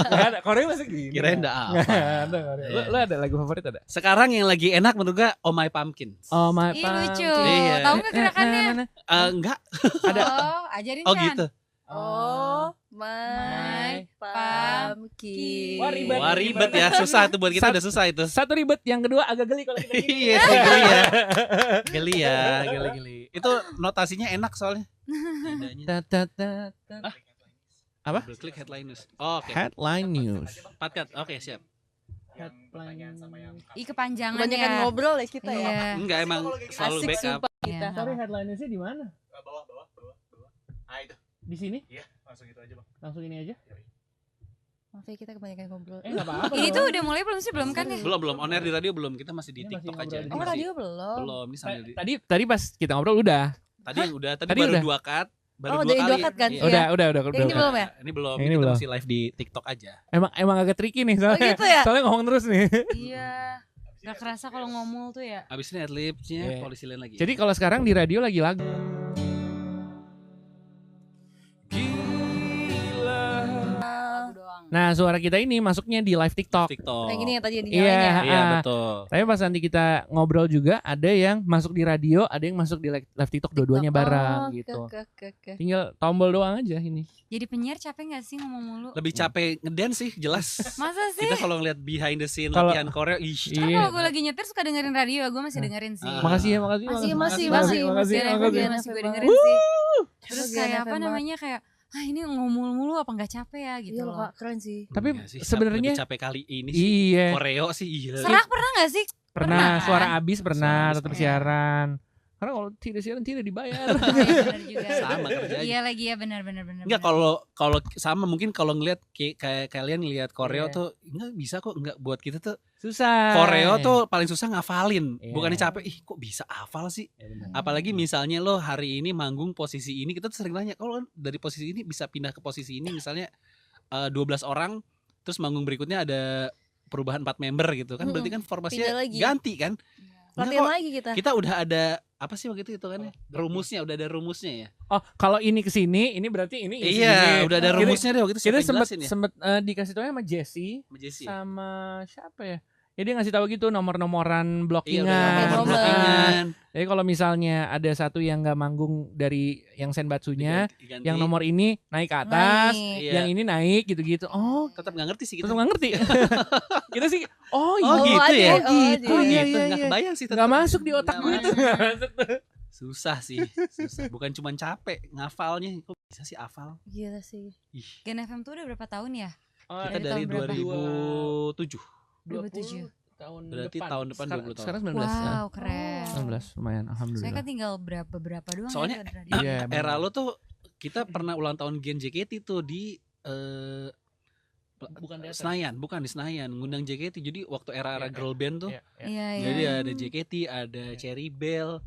Nggak ada. Koreo masih gini. Kirain enggak Nggak apa. ada. Koreo. Lu ada lagu favorit ada? Sekarang yang lagi enak menurut gue Oh My Pumpkin. Oh my Ih, lucu. Iya. Tahu nggak gerakannya? Mana? Enggak. Ada. Oh, ajarin Oh kan. gitu. Oh My my pumpkin. Wah, ribet. Wah ribet ya, susah tuh buat kita udah susah itu. Satu ribet, yang kedua agak geli kalau kita gini. Iya sih geli ya. Geli ya, geli. Itu notasinya enak soalnya. Nadanya. Ta, ta, ta, ta. Apa? Klik headline news. Oh, oke. Headline news. Patkat. Oke, siap. Ih, kepanjangan Kebanyakan ya. ngobrol ya kita ya. Iya. Enggak emang selalu Asik backup. sumpah Iya, kita. Sorry, headline newsnya di mana? Bawah. Ah itu. Di sini? Iya, langsung itu aja bang. Langsung ini aja. Maaf ya kita kebanyakan ngobrol. Nggak apa-apa. Ini dong. tuh udah mulai belum sih? Belum kan ya? Belum on air di radio belum. Kita masih di Ini masih TikTok ngobrol aja. di Ini Oh masih- radio belum? Belum, ini sambil di. Tadi pas kita ngobrol udah. Tadi yang udah, tadi Tadi baru udah. 2 cut. Baru Oh, 2 dari kali. 2 cut kan? Iya. Udah. Yang ini belum ya? Ini belum. Ini Ini kita belum. masih live di TikTok aja. Emang agak tricky nih Oh soalnya. gitu ya? Soalnya ngomong terus nih. Iya. Gak kerasa kalau ngomul tuh ya. Abis ini adlibsnya Iya. polisi lain lagi. Jadi kalau sekarang di radio lagi lagu. Lagu doang. Nah, suara kita ini masuknya di live TikTok. TikTok. Yang ini yang tadi yang Iya, dinyalain ya? Iya ah. betul. Tapi pas nanti kita ngobrol juga ada yang masuk di radio, ada yang masuk di live TikTok, dua-duanya bareng Oh, gitu. ke. Tinggal tombol doang aja ini. Jadi penyiar capek gak sih ngomong mulu? Lebih capek ngedance sih jelas. Masa sih? Kita kalau ngeliat behind the scene Kalau- latihan koreo, ih. Karena Iya. kalau gue lagi nyetir suka dengerin radio, gue masih dengerin sih. Ah. Makasih ya, makasih. Masih, makasih. makasih. Bagian makasih. FM masih gue dengerin Woo! sih. Terus Bagian kayak FM apa banget. namanya kayak ini ngomul mulu apa nggak capek ya gitu Iya loh loh. Kak, keren sih. Tapi Enggak sih, sebenarnya lebih capek kali ini sih. iya, Koreo sih iya. Serak pernah gak sih? pernah pernah suara kan? abis pernah Suara abis tetap pernah. siaran. Karena kalau tidak siaran tidak dibayar. Oh, iya, benar juga. Sama kerjanya. Iya lagi ya benar. Enggak kalau sama mungkin kalau ngelihat kayak kalian ngelihat koreo Iya. tuh enggak bisa kok enggak buat kita tuh Susah. koreo tuh paling susah ngafalin. Iya. Bukannya capek, ih kok bisa hafal sih? Ya, benar. Apalagi misalnya lo hari ini manggung posisi ini, kita tuh sering nanya, kalau kan dari posisi ini bisa pindah ke posisi ini misalnya 12 orang, terus manggung berikutnya ada perubahan 4 member gitu kan, berarti kan formasinya Pindah lagi. ganti kan? Enggak Latihan kok, lagi kita. kita udah ada apa sih waktu itu hitungannya? Rumusnya udah ada rumusnya ya. Oh, kalau ini ke sini, ini berarti ini isi Iya, ini. udah ada Kita- rumusnya deh waktu itu. Kita siapa yang sempat jelasin ya? sempat dikasih tahu sama Jesse Sama Jesse ya? sama siapa ya? Ya dia ngasih tahu gitu nomor-nomoran Iya, udah blockingan. ada nomor Nomor. blockingan. Jadi kalau misalnya ada satu yang nggak manggung dari yang senbatsunya, Diganti. yang nomor ini naik ke atas, Naik. Iya. yang ini naik gitu-gitu. Oh, tetap nggak ngerti sih kita. tetap nggak ngerti. Kita sih, oh, Oh, iya. gitu ada ya? Oh, gitu. Oh Iya, gitu, iya, nggak iya. kebayang sih. Nggak masuk di otak Nggak gue itu. masuk. Susah sih, susah. Bukan cuma capek, ngafalnya. Kok bisa sih hafal? Gila sih. Ih, Gen FM tuh udah berapa tahun ya? Oh, kita dari dari tahun berapa? 2007. 2007. tahun Berarti depan. tahun depan Sekarang- 20 tahun. Sekarang 19 ya. Wow, keren. 19 lumayan, Saya alhamdulillah. kan tinggal berapa doang Soalnya, ya di radio. Iya, benar. Era lo tuh kita pernah ulang tahun Gen JKT tuh di Bukan teater. Senayan, bukan di Senayan, ngundang JKT. Jadi waktu era-era Iya, girl band tuh, Iya, iya. Iya, iya. jadi ada JKT, ada Cherry Bell,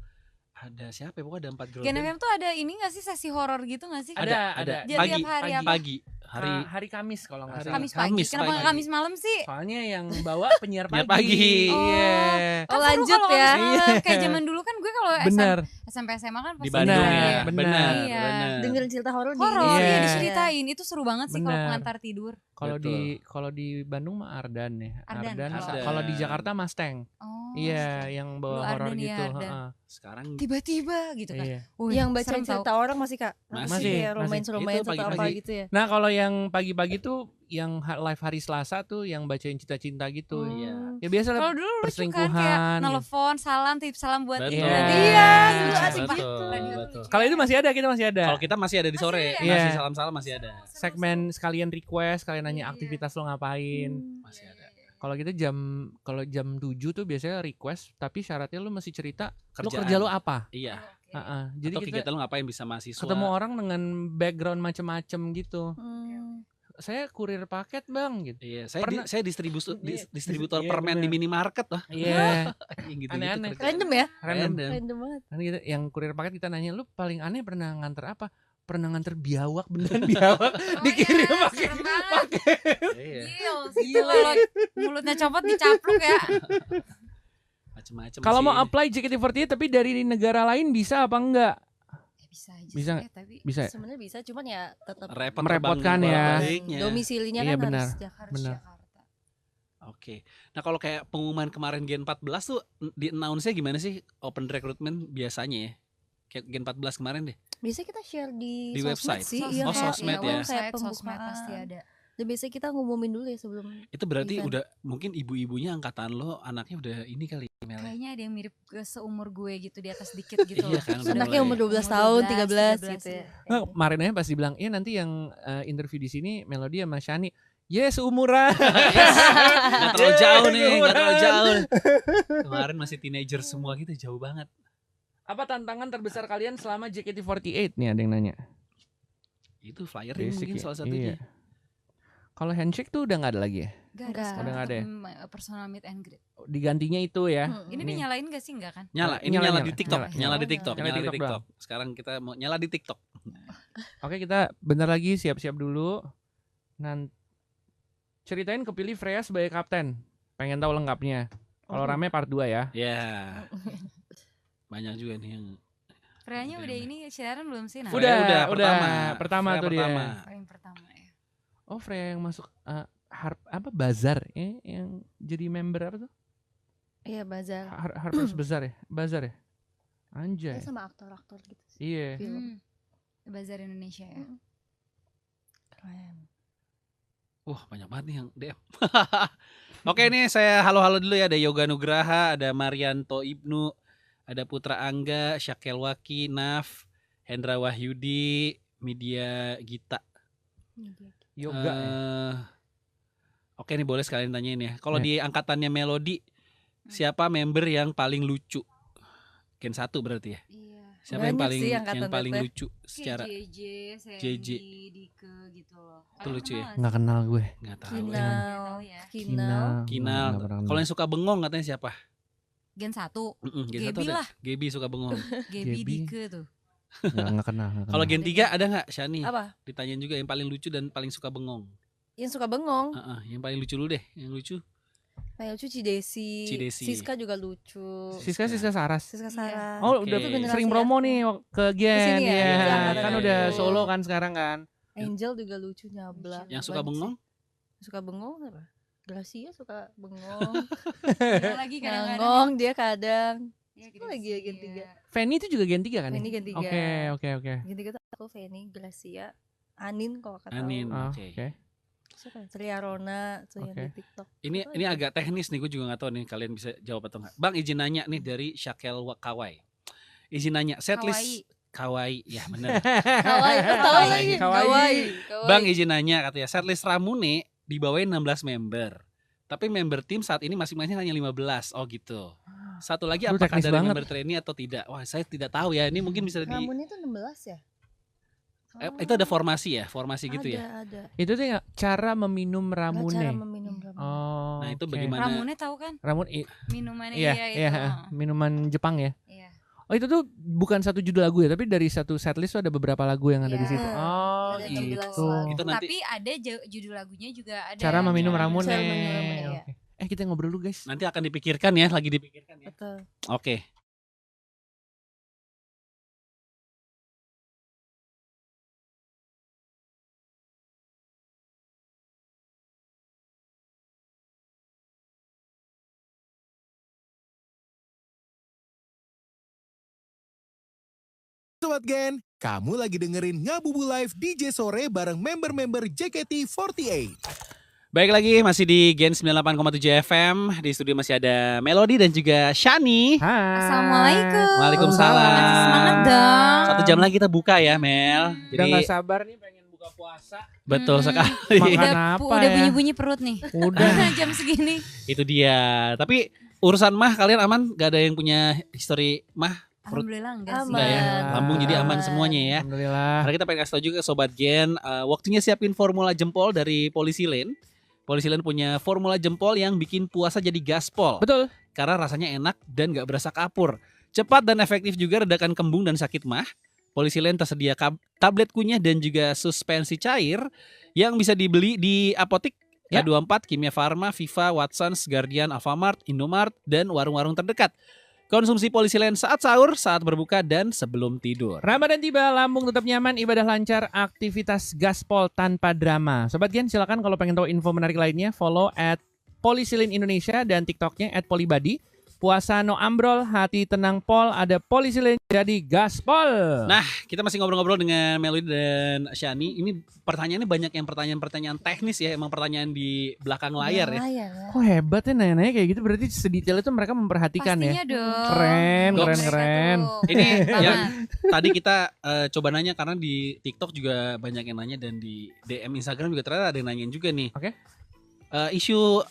ada siapa ya? Pokoknya ada 4 girl Gen band. FM tuh ada ini gak sih sesi horor gitu gak sih? Ada. Jadi Pagi, tiap hari apa? pagi, hari Hari Kamis kalau nggak Hari salah. Kamis pagi. Kamis Kenapa pagi. nggak Kamis malam sih? Soalnya yang bawa penyiar Penyiar pagi. pagi. Iya. Kan seru Lanjut kalau ya. Kamis malam. Kayak zaman dulu kan gue kalau Bener. SMP SMA kan di pasti Bandung Benar, ya. benar. Benar, Iya. benar. Dengerin cerita horor di horor Iya. ya diceritain. Itu seru banget sih kalau Bener. pengantar tidur. Kalau Betul. di Bandung mah Ardan ya. Ardan, kalau- Kalau di Jakarta Mustang. Oh. Iya, yang Lu bawa horor Ardan ya, gitu. Ardan. heeh. Sekarang Tiba-tiba gitu kan. Iya. Wih, yang baca serem tau. cerita orang masih Kak. Masih, ya, romance-romance Itu atau apa pagi-pagi. gitu ya. Nah, kalau yang pagi-pagi tuh yang live hari Selasa tuh yang bacain cinta-cinta gitu. Iya. Ya biasa lah. Kalau dulu lucu kan perselingkuhan, kayak gitu. nelfon, salam, tip salam buat Betul. ini. Iya. Iya, itu Betul, asik betul, gitu. betul. Kalau itu masih ada, kita masih ada. Kalau kita masih ada di sore, Masih ada? masih Iya. salam-salam masih ada. Segmen sekalian request, kalian nanya Iya. aktivitas lo ngapain. Masih ada. Kalau kita kalau jam 7 tuh biasanya request, tapi syaratnya lu mesti cerita lu Kerjaan. kerja lu apa. Iya. Jadi Atau kita kegiatan lu ngapain bisa mahasiswa. ketemu orang dengan background macem-macem gitu. Saya kurir paket bang gitu. Iya, saya distributor Iya, permen di bener. minimarket loh. Iya. Gitu-gitu Aneh-aneh. kerjaan. Random ya? Random. Random banget. Kan kita yang kurir paket kita nanya lu paling aneh pernah nganter apa? Pernah nganter biawak, beneran biawak dikirim pakai pakai. Iya. Gila lo, mulutnya copot dicapluk ya. Macam-macam. Kalau sih. mau apply JKT48 tapi dari negara lain bisa apa enggak? Bisa aja. Bisa sih, tapi Bisa. Sebenarnya bisa, cuman ya tetap repot merepotkan terbang ya. bolak-baliknya. domisilinya Iya, kan benar. harus Jakarta. harus Benar. Jakarta. Oke. Nah, kalau kayak pengumuman kemarin Gen 14 tuh di announce-nya gimana sih open recruitment biasanya ya? Kayak Gen 14 kemarin deh. Biasanya kita share di Di sosmed website. sih, Sosmed. iya, Oh, kayak- sosmed iya, ya. kayak Sosmed pembukaan. pasti ada. Dan biasanya kita ngumumin dulu ya sebelum Itu berarti Event. udah mungkin ibu-ibunya angkatan lo anaknya udah ini kali Mel. Kayaknya ada yang mirip ke seumur gue gitu, di atas dikit gitu. Iya kan, udah anaknya mulai. umur 12 tahun, 13 gitu ya. Nggak, kemarin aja pas dibilang, iya nanti yang interview di sini Melody sama Shani. Yes, seumuran. Gak terlalu jauh nih, gak terlalu Umuran. jauh. Kemarin masih teenager semua gitu, jauh banget. Apa tantangan terbesar kalian selama JKT48 nih ada yang nanya. Itu flyering Basic mungkin ya, salah satunya. iya. Kalau handshake tuh udah nggak ada lagi ya? Gak Enggak. sekarang Udah nggak ada ya? tuh personal meet and greet. Digantinya itu ya. Ini dinyalain gak sih? Enggak kan? Nyala, ini Nyala, nyala, nyala, di TikTok, nyala. nyala di Oh, TikTok, nyala. nyala di TikTok TikTok. Sekarang kita mau nyala di TikTok. Oke, kita bentar lagi siap-siap dulu. Nanti ceritain kepilih Freya sebagai kapten. Pengen tahu lengkapnya. Kalau rame part 2 ya. Ya. Banyak juga nih yang Freya-nya udah ini siaran belum sih? Nah, Freya Pertama Freya tuh dia. pertama. paling pertama ya. Oh, Freya yang masuk Bazar ya, yang jadi member apa tuh? Iya, bazar. Harpers Bazar ya? Bazar ya? Anjay. Ya, sama aktor-aktor gitu sih. Iya. Film. Bazar Indonesia ya. Keren. Wah, banyak banget nih yang DM. Oke, nih saya halo-halo dulu ya. Ada Yoga Nugraha, ada Marianto Ibnu, ada Putra Angga, Syakel Waki, Naf, Hendra Wahyudi, Media Gita. Yoga ya. Oke, nih boleh sekalian tanyain ya. Kalau Ya. di angkatannya Melody, siapa member yang paling lucu? Gen 1 berarti ya. Iya. Siapa yang Banyak paling sih angkatan yang paling teteh. lucu secara Kayak JJ, JJ. Sandy, Dike gitu loh. Itu lucu ya? Nggak kenal gue. nggak tahu. Kinal, Tahu ya. Kinal. Kinal. Nggak pernah kenal. Kalau yang suka bengong katanya siapa? Gen 1, Gen Gaby 1 ada. lah. Gaby suka bengong. Gaby Gaby. Dike tuh. Nggak kenal. Kalau Gen 3 ada nggak Shani? Apa? Ditanyain juga yang paling lucu dan paling suka bengong. Yang suka bengong. Yang paling lucu dulu deh, yang lucu. Kayak lucu Cidesi. Cidesi. Siska juga lucu. Siska Saras. Siska Iya. Sarah. Oh, Oke. udah Itu generasi sering promo aku. nih ke Gen Kesini ya? ya. Iya, Kan iya, udah iya. solo kan sekarang kan. Angel juga lucu nyablak. Yang suka Banyak bengong? sih. Suka bengong apa? Gracia suka bengong. Ada lagi kadang-kadang. Ngangong dia kadang. Iya, Itu lagi ya Gen 3. Fanny itu juga Gen 3 kan? ya? Fanny Gen 3. Oke. Gen 3 tuh aku Fanny, Gracia, Anin kalau kata Anin. Oh, Oke. Oke. Siapa? Tria Rona tuh yang Oke. di TikTok. Ini agak teknis nih, gue juga nggak tahu nih kalian bisa jawab atau nggak. Bang, izin nanya nih dari Syakel Kawai. Izin nanya, setlist Kawaii, ya benar. Kawaii, tahu lagi. Kawaii. Bang, izin nanya katanya, setlist Ramune dibawain 16 member. Tapi member tim saat ini masing-masing hanya 15. Oh gitu. Satu lagi Lu apakah teknis dari banget. member trainee atau tidak? Wah, saya tidak tahu ya. Ini mungkin bisa di Ramun itu 16 ya? itu ada formasi ya, formasi gitu ya. Ada. Itu tuh cara meminum Cara ramune. meminum ramun. Oh. Nah, itu oke. bagaimana? Ramune tahu kan? Ramun Minumannya iya, itu. iya, minuman Jepang ya. Iya. Oh, itu tuh bukan satu judul lagu ya, tapi dari satu setlist tuh ada beberapa lagu yang ada di Iya. situ. Oh, Ada 16 gitu. lagu. Itu nanti Tapi ada judul lagunya juga ada. Cara meminum Cara ramune. Cara meminum ramune, iya. Oke. Kita ngobrol dulu, guys. nanti akan dipikirkan ya, lagi dipikirkan ya. Betul. Oke. Sobat Gen, kamu lagi dengerin Ngabubu Live DJ Sore bareng member-member JKT48. Baik lagi masih di Gen 98,7 FM. Di studio masih ada Melody dan juga Shani. Hai. Assalamualaikum. Waalaikumsalam. Masih semangat dong. 1 jam lagi kita buka ya, Mel. Udah gak sabar nih pengen buka buka puasa. Betul Hmm. sekali. Makan apa Udah ya? bunyi-bunyi perut nih. Udah. Jam segini. Itu dia. Tapi urusan mah kalian aman? Gak ada yang punya histori mah? Perut Alhamdulillah enggak sih. enggak ya? Aman. Lambung jadi aman semuanya ya. Alhamdulillah. Karena kita pengen kasih tau juga ke Sobat Gen, waktunya siapin formula jempol dari Polisi Lane. Polisi Lane punya formula jempol yang bikin puasa jadi gaspol. Betul. Karena rasanya enak dan gak berasa kapur. Cepat dan efektif juga redakan kembung dan sakit mah. Polisi Lane tersedia tablet kunyah dan juga suspensi cair yang bisa dibeli di apotik Ya. K24, Kimia Farma, Viva, Watsons, Guardian, Alfamart, Indomart, dan warung-warung terdekat. Konsumsi Polisi Lane saat sahur, saat berbuka, dan sebelum tidur. Ramadan tiba, lambung tetap nyaman, ibadah lancar, aktivitas gaspol tanpa drama. Sobat Gen, silakan kalau pengen tahu info menarik lainnya, follow @Polisilin Indonesia dan TikToknya @Polibadi. Puasa no ambrol, hati tenang pol, ada Polisilin jadi gaspol. Nah, kita masih ngobrol-ngobrol dengan Melody dan Shani. Ini pertanyaannya banyak yang pertanyaan-pertanyaan teknis ya, emang pertanyaan di belakang layar ya. Kok hebat ya nanya-nanya kayak gitu, berarti sedetail itu mereka memperhatikan Pastinya ya. dong. Keren, Goks. keren, keren. Ini Banget. yang tadi kita coba nanya karena di TikTok juga banyak yang nanya dan di DM Instagram juga ternyata ada yang nanyain juga nih. Oke. Isu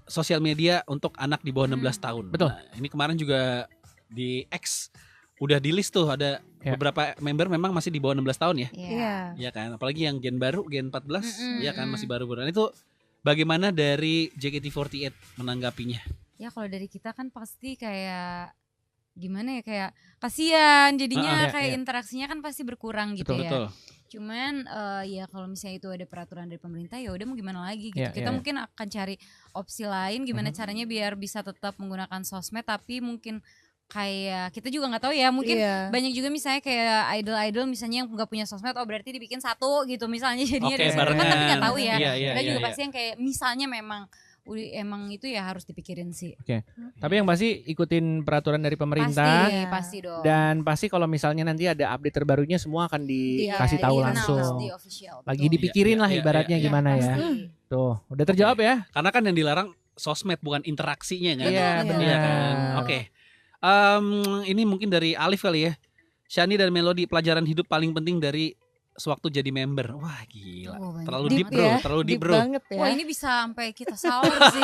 sosial media untuk anak di bawah 16 tahun. Betul. Nah, ini kemarin juga di X udah di list tuh ada Ya. beberapa member memang masih di bawah 16 tahun ya. Iya. Iya kan, apalagi yang gen baru, gen 14, Mm-mm, ya kan mm-mm. masih baru-baru. Nah, itu bagaimana dari JKT48 menanggapinya? Ya kalau dari kita kan pasti kayak gimana ya, kayak kasihan jadinya, Iya, kayak iya. interaksinya kan pasti berkurang gitu ya. Betul. Cuman ya kalau misalnya itu ada peraturan dari pemerintah ya udah mau gimana lagi gitu. Iya, Kita iya. mungkin akan cari opsi lain gimana caranya biar bisa tetap menggunakan sosmed, tapi mungkin kayak kita juga nggak tahu ya, mungkin Iya. banyak juga misalnya kayak idol-idol misalnya yang nggak punya sosmed, oh berarti dibikin satu gitu misalnya jadinya Oke, dari situ kan, barengan. tapi nggak tahu ya. Iya, iya, Kita iya, juga iya. pasti yang kayak misalnya memang emang itu ya harus dipikirin sih. Tapi yang pasti ikutin peraturan dari pemerintah. Pasti dong. Dan pasti kalau misalnya nanti ada update terbarunya semua akan dikasih Iya, tahu iya, langsung. Di official. Lagi betul. dipikirin Iya, lah iya, ibaratnya iya, gimana ya. Pasti. Tuh, udah terjawab ya. Karena kan yang dilarang sosmed bukan interaksinya kan. Iya, betul. benar. Iya kan. Oke. Ini mungkin dari Alif kali ya. Shani dan Melody, pelajaran hidup paling penting dari sewaktu jadi member. Wah, gila. Oh, banyak Terlalu banget deep, Bro. ya. Terlalu deep, Deep Bro. banget ya. Wah ini bisa sampai kita sahur sih.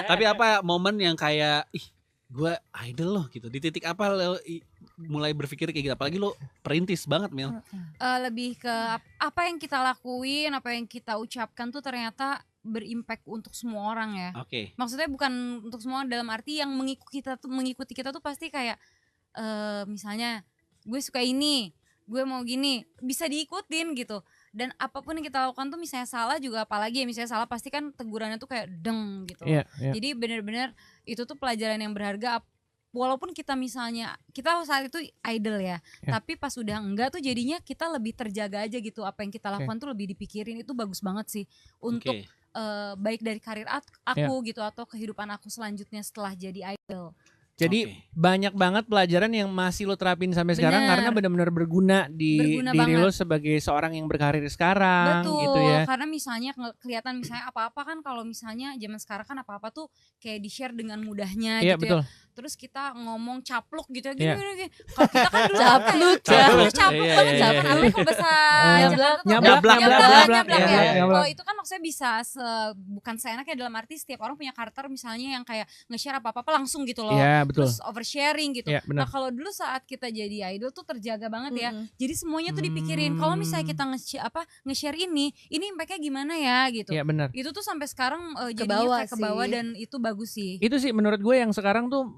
Tapi apa momen yang kayak ih, gue idol loh gitu. Di titik apa lo mulai berpikir kayak gitu? Apalagi lo perintis banget, Mel. Lebih ke apa yang kita lakuin, apa yang kita ucapkan tuh ternyata berimpact untuk semua orang ya. Oke. Maksudnya bukan untuk semua, dalam arti yang mengikuti kita tuh pasti kayak misalnya gue suka ini, gue mau gini, bisa diikutin gitu. Dan apapun yang kita lakukan tuh misalnya salah juga, apalagi ya misalnya salah pasti kan tegurannya tuh kayak deng gitu. Iya, iya. Jadi benar-benar itu tuh pelajaran yang berharga. Walaupun kita misalnya kita saat itu idol ya, Ya. tapi pas udah enggak tuh jadinya kita lebih terjaga aja gitu. Apa yang kita Oke. lakukan tuh lebih dipikirin, itu bagus banget sih untuk Oke. baik dari karir aku gitu atau kehidupan aku selanjutnya setelah jadi idol. Jadi Oke. banyak banget pelajaran yang masih lo terapin sampai sekarang Bener. karena benar-benar berguna di Berguna diri banget. lo sebagai seorang yang berkarir sekarang Betul, gitu ya. karena misalnya kelihatan misalnya apa-apa kan, kalau misalnya zaman sekarang kan apa-apa tuh kayak di-share dengan mudahnya Iya, gitu betul. ya. Terus kita ngomong capluk gitu ya, Iya. gini. Kalau kita kan dulu Capluk, capluk Iya, banget, iya, capluk iya. bahasa Nyablak. Jakarta tuh Nyablak, nyablak iya, ya. nyablak. Kalau itu kan maksudnya bisa bukan seenaknya, dalam arti setiap orang punya karakter misalnya yang kayak nge-share apa-apa langsung gitu loh. Iya, betul. Terus oversharing gitu. Iya, benar. Nah kalau dulu saat kita jadi idol tuh terjaga banget ya. Mm-mm. Jadi semuanya tuh dipikirin. Kalau misalnya kita nge-share ini impact-nya gimana ya gitu. Iya, benar. Itu tuh sampai sekarang Ke jadinya bawah kayak ke bawah, sih. dan itu bagus sih. Itu sih menurut gue yang sekarang tuh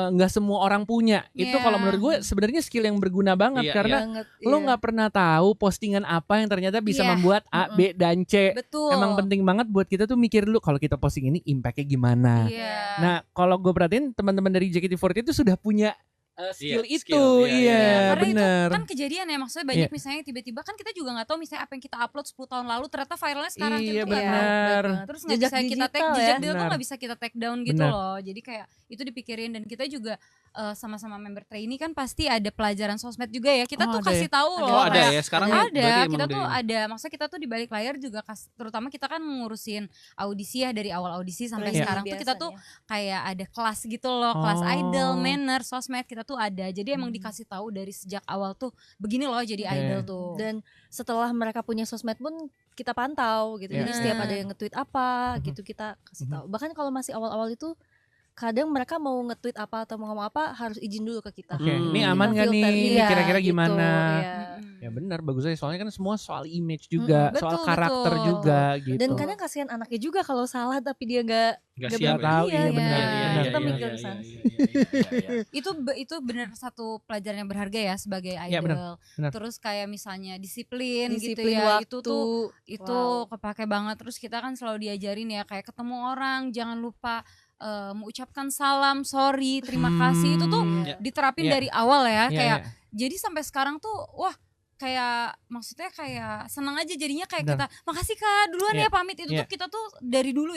nggak semua orang punya. Itu Iya. kalau menurut gue sebenarnya skill yang berguna banget Iya, karena Banget, lo iya. nggak pernah tahu postingan apa yang ternyata bisa Iya. membuat A, B, dan C. Betul. Emang penting banget buat kita tuh mikir dulu kalau kita posting ini impactnya gimana. Iya. Nah, kalau gue perhatiin teman-teman dari JKT48 itu sudah punya skill Iya, itu. skill, iya, Iya, Karena benar. itu kan kejadian ya, maksudnya banyak Iya. misalnya tiba-tiba kan kita juga nggak tahu misalnya apa yang kita upload 10 tahun lalu ternyata viralnya sekarang, Iya, kita tuh nggak benar. tahu. banget. Terus nggak Jejak bisa kita digital jejak ya. dia tuh Benar. nggak bisa kita take down gitu Benar. loh. Jadi kayak itu dipikirin, dan kita juga sama-sama member trainee kan pasti ada pelajaran sosmed juga ya. Kita Oh, tuh ada kasih tahu Oh, loh. ada kayak ya sekarang ada, berarti emang kita tuh dari- ada, maksudnya kita tuh di balik layar juga terutama kita kan ngurusin audisi ya, dari awal audisi sampai Iya. sekarang tuh kita tuh kayak ada kelas gitu loh, kelas Oh. idol, manner, sosmed, kita tuh ada. Jadi emang dikasih tahu dari sejak awal tuh begini loh jadi idol tuh. Dan setelah mereka punya sosmed pun kita pantau gitu. Jadi setiap ada yang nge-tweet apa gitu kita kasih tahu. Bahkan kalau masih awal-awal itu kadang mereka mau nge-tweet apa atau mau ngomong apa harus izin dulu ke kita. Oke, ini aman Kita gak filter, nih? iya, Kira-kira gitu, gimana? iya. Ya benar, bagus aja. Soalnya kan semua soal image juga, Mm-mm, soal betul, karakter betul. juga gitu. Dan kadang kasihan anaknya juga kalau salah tapi dia nggak Gak nggak siap tahu, iya, iya benar, iya. benar. Kita mikir ke sana. Itu benar satu pelajaran yang berharga ya sebagai idol. Iya, benar. Terus kayak misalnya disiplin gitu Disiplin ya. waktu. Itu kepake banget. Terus kita kan selalu diajarin ya kayak ketemu orang jangan lupa mengucapkan salam, sorry, terima kasih. Itu tuh Iya. diterapin Iya. dari awal ya. Iya, Kayak iya. jadi sampai sekarang tuh wah kayak maksudnya kayak senang aja jadinya kayak Benar. kita makasih Kak duluan Iya. ya pamit itu Iya. tuh kita tuh dari dulu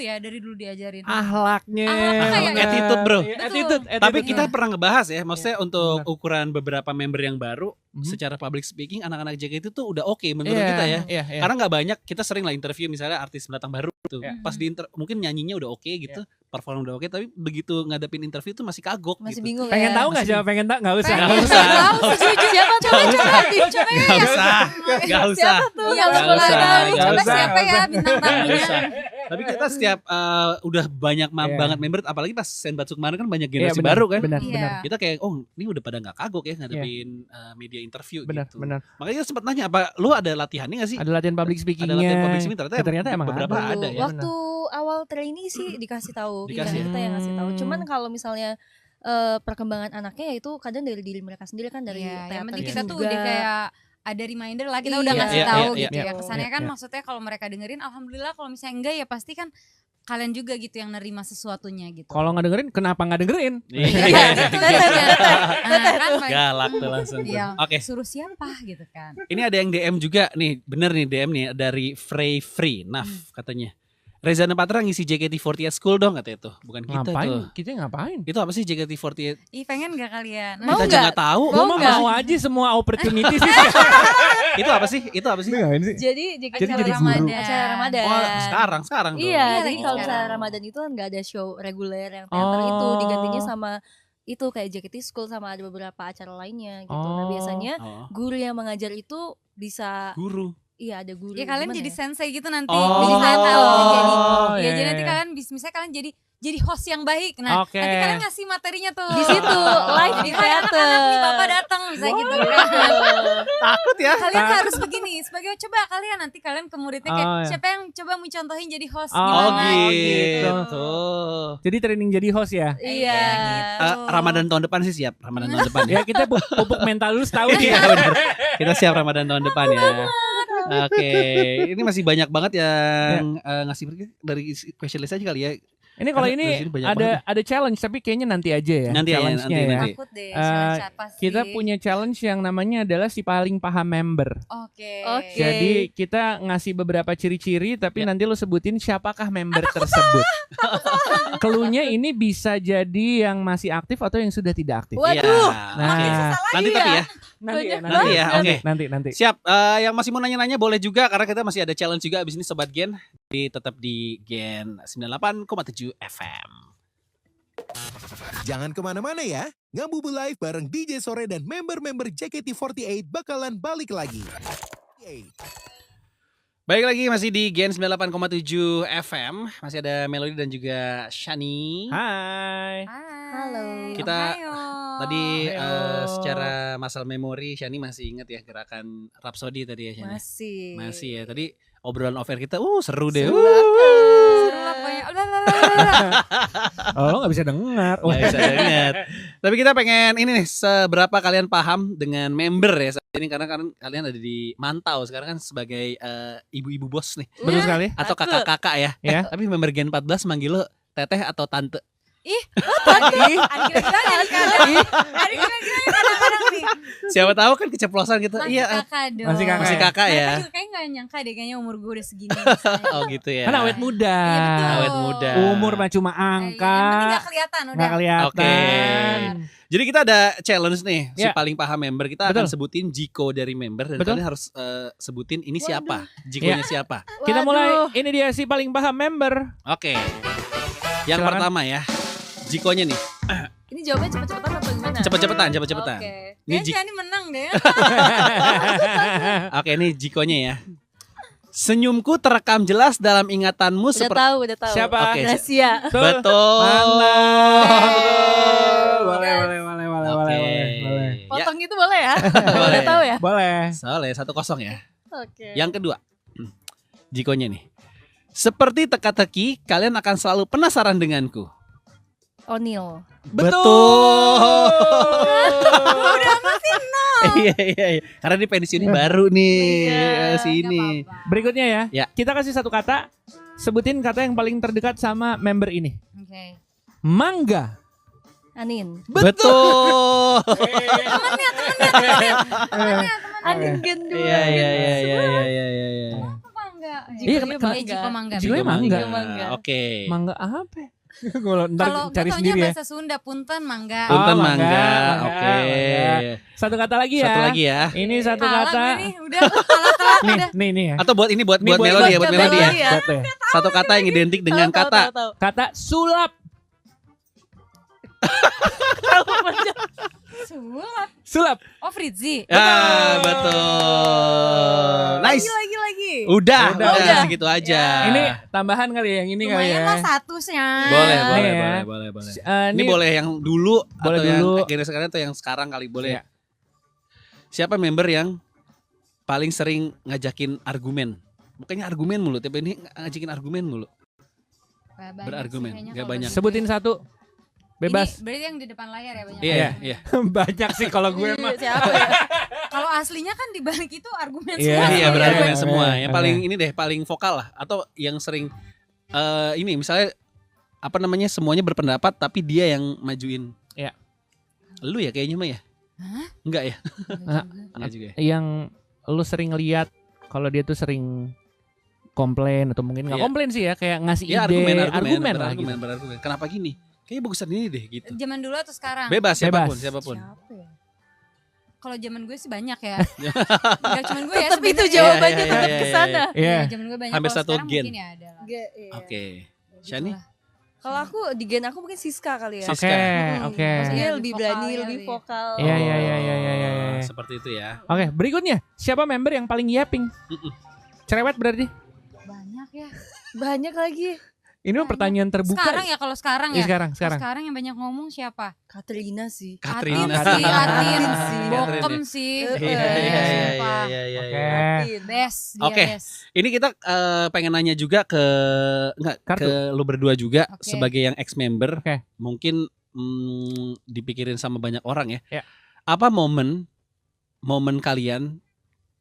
diajarin. Ahlaknya, Ahlaknya kayak attitude, bro. Iya, Betul. Tapi kita pernah ngebahas ya, maksudnya untuk benar. ukuran beberapa member yang baru, Mhm. secara public speaking anak-anak JKT itu tuh udah oke menurut kita ya. Iya, iya. Karena nggak banyak, kita sering lah interview misalnya artis pendatang baru gitu. Iya. Pas di mungkin nyanyinya udah oke gitu, perform udah oke, tapi begitu ngadepin interview tuh masih kagok Masih gitu. bingung Pengen ya. tahu nggak siapa pengen tahu? Nggak usah. Nggak usah. Siapa tuh? Gak usah, gak usah. Iya, Nggak boleh usah, tahu. nggak Coba usah. siapa ya bintang Nggak tamunya? usah. Tapi kita setiap udah banyak Iya. banget member, apalagi pas Senbatsu kemarin kan banyak Iya, generasi benar, baru kan. Benar, Iya. benar. Kita kayak ini udah pada nggak kagok ya ngadepin media interview Benar, gitu. benar. Makanya sempat nanya apa lu ada latihannya gak sih? Ada latihan public speakingnya. Ada latihan public speaking Ya, ternyata emang beberapa ada. ada ya. Waktu awal trainee sih dikasih tahu, Dikasih kita yang ngasih tahu. Hmm. Cuman kalau misalnya perkembangan anaknya ya itu kadang dari diri mereka sendiri kan dari Iya, yang teater penting Iya. kita tuh juga. udah kayak ada reminder lah kita udah Iya. ngasih Iya, tahu iya, gitu iya. ya. Kesannya Iya, kan iya. maksudnya kalau mereka dengerin alhamdulillah, kalau misalnya enggak ya pasti kan kalian juga gitu yang nerima sesuatunya gitu. Kalau nggak dengerin, kenapa nggak dengerin? Iya, itu dia. Nah, kan Galak tuh langsung. tuh. Iya. Oke, Suruh siapa gitu kan. ini ada yang DM juga nih, bener nih DM nih dari Free Naf katanya. Reza Patra ngisi JKT48 School dong katanya tuh, bukan kita Ngapain? tuh. Kita ngapain? Itu apa sih JKT48? Ih pengen gak kalian? Mau Kita aja nggak? nggak tahu. Gua mah nggak? mau aja semua opportunity sih. Itu apa sih? Itu apa sih? Jadi Jadi Acara jadi Ramadan. guru. acara Ramadan. Oh, sekarang tuh. Iya, Iya, jadi lagi kalau sekarang. misalnya Ramadan itu kan nggak ada show reguler yang teater itu Oh. digantinya sama itu kayak JKT School sama ada beberapa acara lainnya gitu. Nah Oh. biasanya Oh, guru yang mengajar itu bisa guru. iya ada guru. Ya kalian Gimana jadi ya? sensei gitu nanti. Oh. Jadi kalian tahu jadi. Oh, Ya iya, jadi nanti iya. kalian misalnya kalian jadi host yang baik. Nah, Oke. nanti kalian ngasih materinya tuh. Di situ, live di Hai teater. anak-anak nih Bapak datang misalnya gitu kan. Takut ya? Kalian harus begini sebagai coba kalian nanti kalian ke muridnya kayak Oh, iya. siapa yang coba mau contohin jadi host Oh, Oh gimana gitu. Jadi training jadi host ya. Iya. Ramadan tahun depan sih siap. Ramadan tahun depan ya. Ya kita pupuk mental dulu setahun Iya ya. benar. Kita siap Ramadan tahun depan ya. Oke, ini masih banyak banget yang ngasih dari question list aja kali ya. Ini kalau Karena ini dari sini banyak ada challenge tapi kayaknya nanti aja ya. Nanti aja, challenge-nya nanti, ya. nanti. Takut deh, Eh, siapa sih? Kita punya challenge yang namanya adalah si paling paham member. Oke. Oke. Jadi kita ngasih beberapa ciri-ciri tapi Ya. nanti lo sebutin siapakah member tersebut. Cluenya ini bisa jadi yang masih aktif atau yang sudah tidak aktif. Waduh. Iya. Nah, Oke. Nanti tapi ya. nanti ya, Nanti ya, oke. Nanti. Siap. Yang masih mau nanya-nanya boleh juga karena kita masih ada challenge juga abis ini Sobat Gen. Tetap di Gen 98,7 FM. Jangan kemana-mana ya. Ngabubu Live bareng DJ Sore dan member-member JKT48 bakalan balik lagi. Baik lagi masih di Gen 98,7 FM. Masih ada Melody dan juga Shani. Hai. Halo. Kita Ohayo. Tadi Ayo. secara masal memori Shani masih inget ya gerakan Rhapsody tadi ya Shani. Masih ya. Tadi obrolan off air kita seru deh. Seru lah pokoknya. Oh, lo gak bisa dengar. Nggak bisa ingat. Tapi kita pengen ini nih, seberapa kalian paham dengan member ya saat ini karena kan kalian ada di mantau sekarang kan sebagai ibu-ibu bos nih Betul sekali. atau kakak-kakak ya. Ya. Tapi member Gen 14 manggil lo teteh atau tante. Tadi kira-kira kadang-kadang nih. Siapa tahu kan keceplosan gitu. Masih Iya, kakak dong. Masih kakak masih kakak ya. Mereka juga kayaknya gak nyangka deh kayaknya umur gue udah segini. misalnya. Oh gitu ya. Kan awet muda. Iya, betul. Awet muda. Umur mah cuma Yang penting angka. gak kelihatan udah. Nggak kelihatan. Oke. Jadi kita ada challenge nih, si Ya. paling paham member. Kita akan Betul. sebutin Jiko dari member dan Betul. kalian harus sebutin ini siapa, Jikonya siapa. Kita Waduh. mulai, ini dia si paling paham member. Oke. Yang Silakan. pertama ya, Jikonya nih. Ini jawabnya cepet-cepetan atau gimana? Cepet-cepetan. Oke. Ini Kayaknya ini menang deh. Oke, ini Jikonya ya. Senyumku terekam jelas dalam ingatanmu Udah tahu. Siapa? Oke, Gracia. betul. Boleh. Oke. Ya, Potong itu boleh ya? Boleh. Udah tahu ya? Boleh. soalnya 1-0 ya. Oke. Yang kedua, Jikonya nih. Seperti teka-teki, kalian akan selalu penasaran denganku. O'Neal. Betul. Iya. Karena dia pensiunnya baru nih. Sini. Berikutnya ya. Ya. Kita kasih satu kata. Sebutin kata yang paling terdekat sama member ini. Oke. Mangga. Anin. Betul. Anin gendut. Iya. Apa enggak? Iya, Jiko Mangga. Jikonya Mangga. Oke. Mangga apa? Kalau ntar Kalau cari gue taunya sendiri ya. bahasa Sunda, punten Mangga. Punten Oh, mangga. mangga. Oke. Satu kata lagi ya. Satu lagi ya. Ini satu Kalah kata. gue nih, udah telat udah. Nih ya. Atau buat Ini melodi ya, buat melodi ya. Buat ya. Satu kata yang identik dengan kata. Kata sulap. Sulap. Sulap. Oh, Fritzi. Ya, betul. Nice. Lagi. Udah Udah. segitu aja. Ini tambahan kali ya yang ini kali ya. Lumayan lah statusnya. boleh. Ya. Ini boleh yang dulu Boleh atau yang dulu. generasi sekarang atau yang sekarang kali boleh. Iya. Siapa member yang paling sering ngajakin argumen? Bukannya argumen mulu, tapi ini ngajakin argumen mulu. Banyak Berargumen, sih kayaknya nggak kalau banyak. dari Sebutin gue. satu. Bebas. Ini berarti yang di depan layar ya banyak. Iya. Banyak sih kalau gue mah. Siapa ya? Kalau aslinya kan di balik itu argumen Iya, semua. Iya, Oke, berargumen oke, semua. oke. Yang paling ini deh, paling vokal lah atau yang sering ini misalnya apa namanya semuanya berpendapat tapi dia yang majuin. Iya. Lu ya kayaknya mah ya? Hah? Enggak ya? Enggak juga. Enggak juga ya? Yang lu sering lihat kalau dia tuh sering komplain atau mungkin nggak Iya. komplain sih ya, kayak ngasih Ya ide, argumen lah gitu. berargumen. Kenapa gini? Kayaknya bagusan ini deh gitu. Zaman dulu atau sekarang? Bebas Bebas. siapapun. Siapa ya? Kalau zaman gue sih banyak ya. Enggak cuma gue ya. Tetap itu sebenarnya. jawabannya Iya, tetap iya, ke iya, sana. Iya. Iya, zaman gue banyak. Hampir Kalau satu sekarang gen. mungkin ya ada lah. Oke. Shani? Begitulah. Kalau aku di gen aku mungkin Siska kali ya. Siska. Oke, Hmm, oke. Maksudnya Lebih lebih vokal berani, ya, lebih lebih. vokal. Iya. Oh, seperti itu ya. Oke, berikutnya siapa member yang paling yapping? Cerewet berarti. Banyak ya. Banyak lagi. Ini mah pertanyaan terbuka. Sekarang ya kalau sekarang Iya, ya. sekarang. Sekarang yang banyak ngomong siapa? Katrina sih. Katrina. Atin Katrina sih. ya. Bokem sih. Iya. Oke. Best. Dia Oke. best. Ini kita pengen nanya juga ke Kartu. ke lu berdua juga Oke. sebagai yang ex member. Oke. Mungkin dipikirin sama banyak orang ya. Ya. Apa momen kalian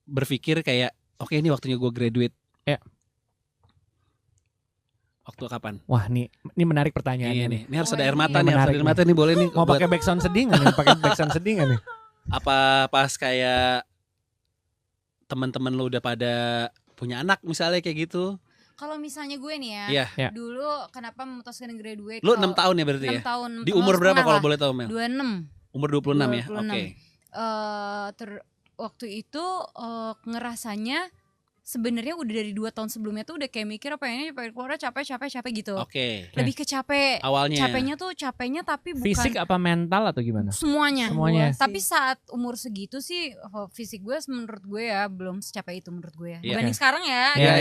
berpikir kayak oke ini waktunya gue graduate. Ya. Waktu kapan? Wah, ini menarik pertanyaannya Iya nih. nih. Ini harus ada Oh, air ini mata nih, harus ada menarik air mata nih boleh nih. Mau buat- pakai backsound sedih nggak nih? Pakai backsound sedih nggak nih? apa pas kayak teman-teman lu udah pada punya anak misalnya kayak gitu. Kalau misalnya gue nih ya. Iya. Ya. Dulu kenapa memutuskan graduate? Lu 6 tahun ya berarti 6 ya? tahun. Di umur berapa kalau boleh tahu Mel? 26. Umur 26 ya. 26. Oke. Waktu itu ngerasanya sebenarnya udah dari 2 tahun sebelumnya tuh udah kayak mikir pengen keluar capek gitu. Oke. Lebih ke capek. Awalnya. Capeknya tapi bukan Fisik apa mental atau gimana? semuanya. Semuanya. Tapi saat umur segitu sih fisik gue menurut gue ya belum secapek itu menurut gue ya. Iya. Dibanding sekarang ya. Iya,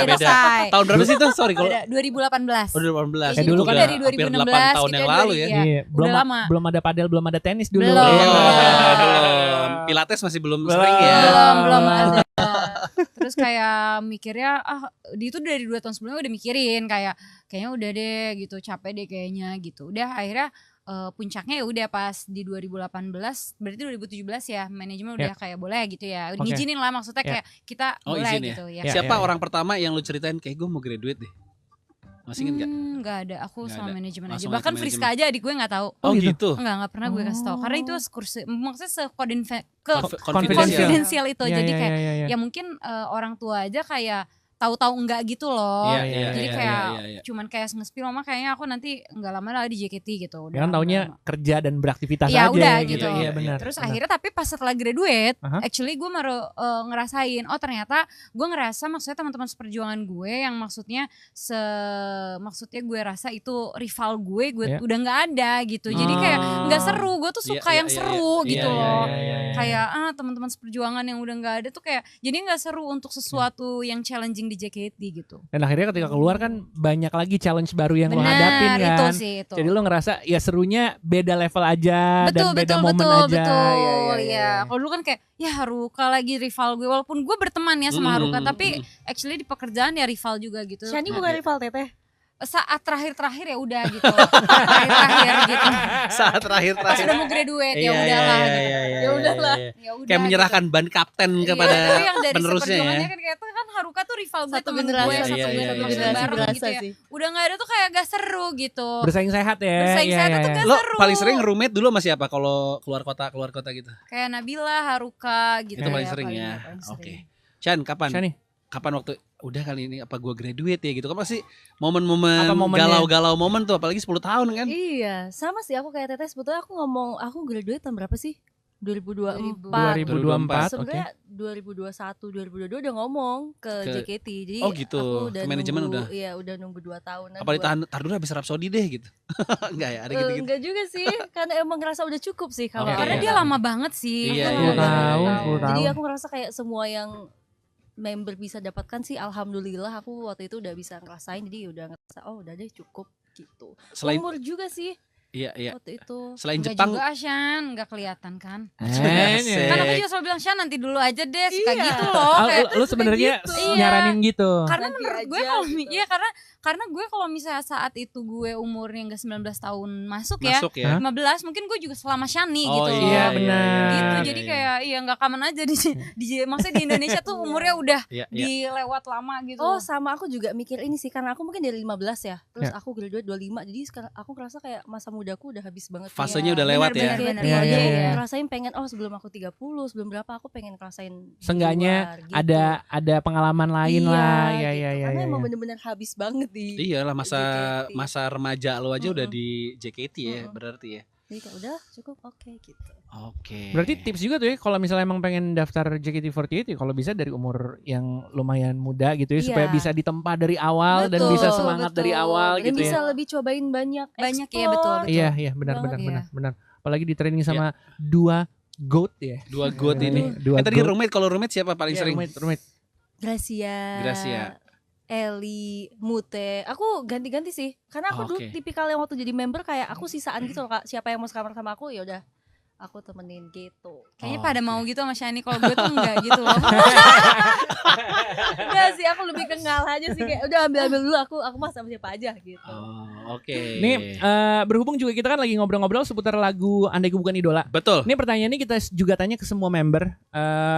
beda. say. Tahun berapa sih tuh? Sorry kalau Beda, 2018. udah 18. Kayak dulu kan dari hampir 2016 8 tahun kita yang lalu ya. Iya, Iya, belum udah lama. belum ada padel, belum ada tenis dulu. Belum. Iya. Belum. Pilates masih belum sering ya. Belum ada. Terus kayak mikirnya itu dari 2 tahun sebelumnya udah mikirin kayaknya udah deh gitu, capek deh kayaknya gitu. Udah akhirnya puncaknya ya udah pas di 2018, berarti 2017 ya manajemen udah kayak boleh gitu ya. Oke. Ngizinin lah maksudnya kayak kita boleh izin ya? gitu ya. Ya, Siapa ya. orang pertama yang lu ceritain kayak gue mau graduate deh? Masih inget gak? Enggak ada, aku Nggak sama ada. manajemen aja. Langsung Bahkan ke Friska aja adik gue gak tahu. Oh gitu. Enggak pernah gue kasih tahu. Karena itu kursi, maksudnya Confidential. confidential itu. Ya, Jadi ya, kayak ya, ya. ya mungkin orang tua aja kayak tahu-tahu enggak gitu loh. Iya, Jadi iya, kayak iya. cuman kayak nge-spill mama kayaknya aku nanti enggak lama lagi di JKT gitu. Ya kan taunya kerja dan beraktivitas ya aja udah gitu. gitu. Iya benar. Terus benar. akhirnya tapi pas setelah graduate, Aha. actually gue baru ngerasain, oh ternyata gue ngerasa maksudnya teman-teman seperjuangan gue yang maksudnya maksudnya gue rasa itu rival gue Iya. udah nggak ada gitu. Jadi kayak nggak seru, gue tuh suka yang seru gitu loh. Kayak teman-teman seperjuangan yang udah nggak ada tuh kayak jadi nggak seru untuk sesuatu yang challenging di JKT gitu. Dan akhirnya ketika keluar kan banyak lagi challenge baru yang lo Benar, hadapin kan. itu sih itu. Jadi lo ngerasa ya serunya beda level aja dan beda momen aja. Betul, Iya. ya. Kalau dulu kan kayak ya Haruka lagi rival gue, walaupun gue berteman ya sama Haruka, tapi actually di pekerjaan ya rival juga gitu. Shani bukan rival Teteh. Saat terakhir ya udah gitu. terakhir gitu. Saat Pas terakhir. udah mau graduate ya Iya, udahlah iya, gitu. iya, Ya udahlah. iya. Ya udah. Kayak menyerahkan ban kapten gitu. kepada Iya, tapi yang dari penerusnya ya. seperjuangannya kan kayak kan Haruka tuh rival gue, Satu temen generasi, gue, Iya, satu iya, iya, generasi iya. bareng Berasa gitu ya. sih. Udah nggak ada tuh kayak gak seru gitu. Bersaing sehat ya. Bersaing Iya, sehat iya, tuh iya. gak Lo seru. paling sering roommate dulu sama siapa kalau keluar kota gitu? Kayak Nabila, Haruka gitu. Itu paling ya, sering ya. paling Oke. sering. Chan, kapan? Shani. Kapan waktu udah kali ini apa gue graduate ya gitu kan pasti Apa momen-momen momennya? galau-galau momen tuh apalagi 10 tahun kan. Iya, sama sih aku kayak Teteh. Sebetulnya aku ngomong aku graduate tahun berapa sih? 2024. 2024. Oke. Sebenarnya 2021, 2022 udah ngomong ke JKT. Jadi Oh gitu, aku udah ke manajemen nunggu, udah. Iya, udah nunggu 2 tahunan. Apa ditahan tar dulu habis Rhapsody deh gitu. Enggak ya, ada gitu-gitu. Enggak juga sih, karena emang ngerasa udah cukup sih kalau Oke, Karena iya. dia lama banget sih. Iya, Aku iya, lama iya, banget. iya. 10 tahun. Jadi aku ngerasa kayak semua yang member bisa dapatkan sih, alhamdulillah aku waktu itu udah bisa ngerasain. Jadi udah ngerasa oh udah deh cukup gitu. Selain Umur juga sih iya waktu itu. selain Enggak Jepang juga Asyan, enggak kelihatan kan. Asik. Kan aku juga selalu bilang Syan nanti dulu aja deh, suka Iya. gitu loh. Kayak, Lu sebenarnya gitu. nyaranin gitu. karena Nanti menurut gue aja kalau gitu. iya karena gue kalau misalnya saat itu gue umurnya enggak 19 tahun masuk masuk ya. 15 mungkin gue juga selama Shani Oh gitu loh. iya, benar. Gitu iya, jadi iya. kayak iya nggak kaman aja maksudnya di Indonesia tuh umurnya udah Iya, iya. dilewat lama gitu. Oh sama aku juga mikir ini sih, karena aku mungkin dari 15 ya. Terus Ya. aku graduate 25. Jadi sekarang aku ngerasa kayak masa mudaku udah habis banget. Fasenya Iya, udah lewat ya. benar-benar. Iya, Jadi iya, iya. ngerasain pengen sebelum aku 30, sebelum berapa aku pengen ngerasain di Seenggaknya luar, gitu. ada pengalaman lain lah. Iya, gitu. iya, iya. Karena iya. emang bener-bener habis banget di. Iyalah JKT. masa remaja lo aja udah Mm-mm. di JKT ya Mm-mm. berarti ya. Jadi kayak udah cukup oke gitu. Oke. Berarti tips juga tuh ya kalau misalnya emang pengen daftar JKT48 ya kalau bisa dari umur yang lumayan muda gitu ya Iya. supaya bisa ditempa dari awal dan Betul, bisa semangat betul. dari awal Dan gitu bisa ya. lebih cobain banyak Banyak, iya, explore. betul. Iya, iya benar Banget, benar iya. benar. Apalagi di training sama dua GOAT ya. Dua goat ini. Dua Tadi GOAT. roommate, kalau roommate siapa paling Iya, sering? roommate. Gracia, Eli, Mute. Aku ganti-ganti sih. Karena aku dulu Oke. tipikal yang waktu jadi member kayak aku sisaan gitu loh, Kak. Siapa yang mau sekamar sama aku ya udah aku temenin gitu. Kayaknya Oh, pada oke. mau gitu sama Shani, kalau gue tuh enggak gitu loh. Enggak sih, aku lebih kenal aja sih kayak udah ambil dulu aku mah sama siapa aja gitu. Oh, oke. Nih berhubung juga kita kan lagi ngobrol-ngobrol seputar lagu Andai Ku Bukan Idola. Betul. Ini pertanyaan ini kita juga tanya ke semua member.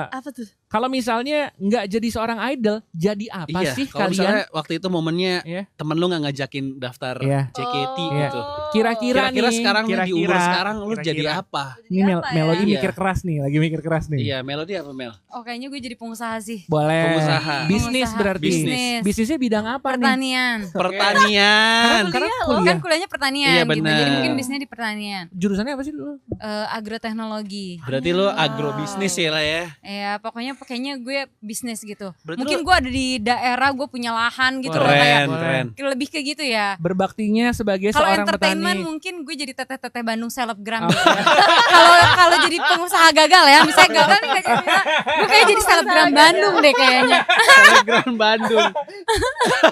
Apa tuh? Kalau misalnya nggak jadi seorang idol, jadi apa Iya, sih kalau kalian? misalnya waktu itu momennya Iya. temen lu nggak ngajakin daftar Iya. JKT Iya. gitu. Kira-kira Kira-kira nih, sekarang nih, di umur kira-kira, sekarang lu jadi kira-kira. apa? Ini Apa ya? Melody Iya. mikir keras nih, lagi mikir keras nih. Iya, Melody apa Mel? Oh kayaknya gue jadi pengusaha sih. Boleh. Pengusaha. Bisnis Pengusaha. berarti. Bisnis. Bisnisnya bidang apa nih? Pertanian. Pertanian. Karena Kan kuliah. kuliahnya pertanian Iya, gitu. Jadi benar. mungkin bisnisnya di pertanian. Jurusannya apa sih dulu? Agroteknologi. Berarti lu agrobisnis ya lah ya. Ya pokoknya gue bisnis gitu. Berarti Mungkin gue ada di daerah, gue punya lahan gitu loh, Keren, kayak keren. lebih ke gitu ya. Berbaktinya sebagai Kalau seorang entertainment petani. mungkin gue jadi teteh-teteh Bandung selebgram gitu ya. Kalau jadi pengusaha gagal ya, misalnya gagal nih gak jadi, gue kayak jadi selebgram Bandung deh kayaknya. Selebgram Bandung.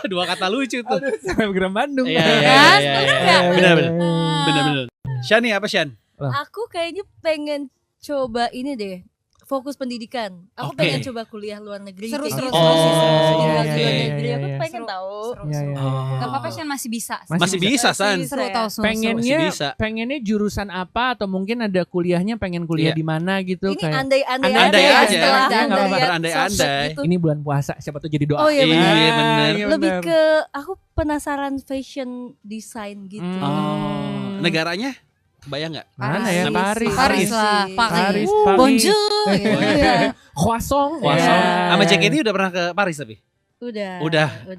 Dua kata lucu tuh. Selebgram Bandung. Iya, iya, Kan? iya, Bener iya. nggak? Bener-bener. Hmm. Bener-bener. Shani apa Shan? Aku kayaknya pengen coba ini deh. Fokus pendidikan. Aku Oke. pengen coba kuliah luar negeri. Seru, kayak seru, gitu. seru, Oh, seru, seru, Tinggal seru. di luar oke. negeri. Aku Iya, pengen Seru, tahu. seru, Iya, seru. iya, Oh. iya. Gak apa-apa Shan, masih bisa. Masih bisa San. Masih Seru bisa tau ya. semua. Pengennya Masih bisa. pengennya jurusan apa atau mungkin ada kuliahnya pengen kuliah Iya. di mana gitu Ini kayak andai-andai Andai aja. aja. Setelah Iya, nggak Anda apa-apa. lihat Berandai-andai. sosmed gitu. ini bulan puasa siapa tuh jadi doa. Oh iya Iya, benar. bener. Iya, Lebih bener. ke aku penasaran fashion design gitu. Oh, negaranya kebayang nggak? Mana ya? Paris. Paris. Paris lah, Paris. Paris. Paris. Bonjour. Iya. Croissant. Croissant. Ya. Sama JKT udah pernah ke Paris tapi? Udah.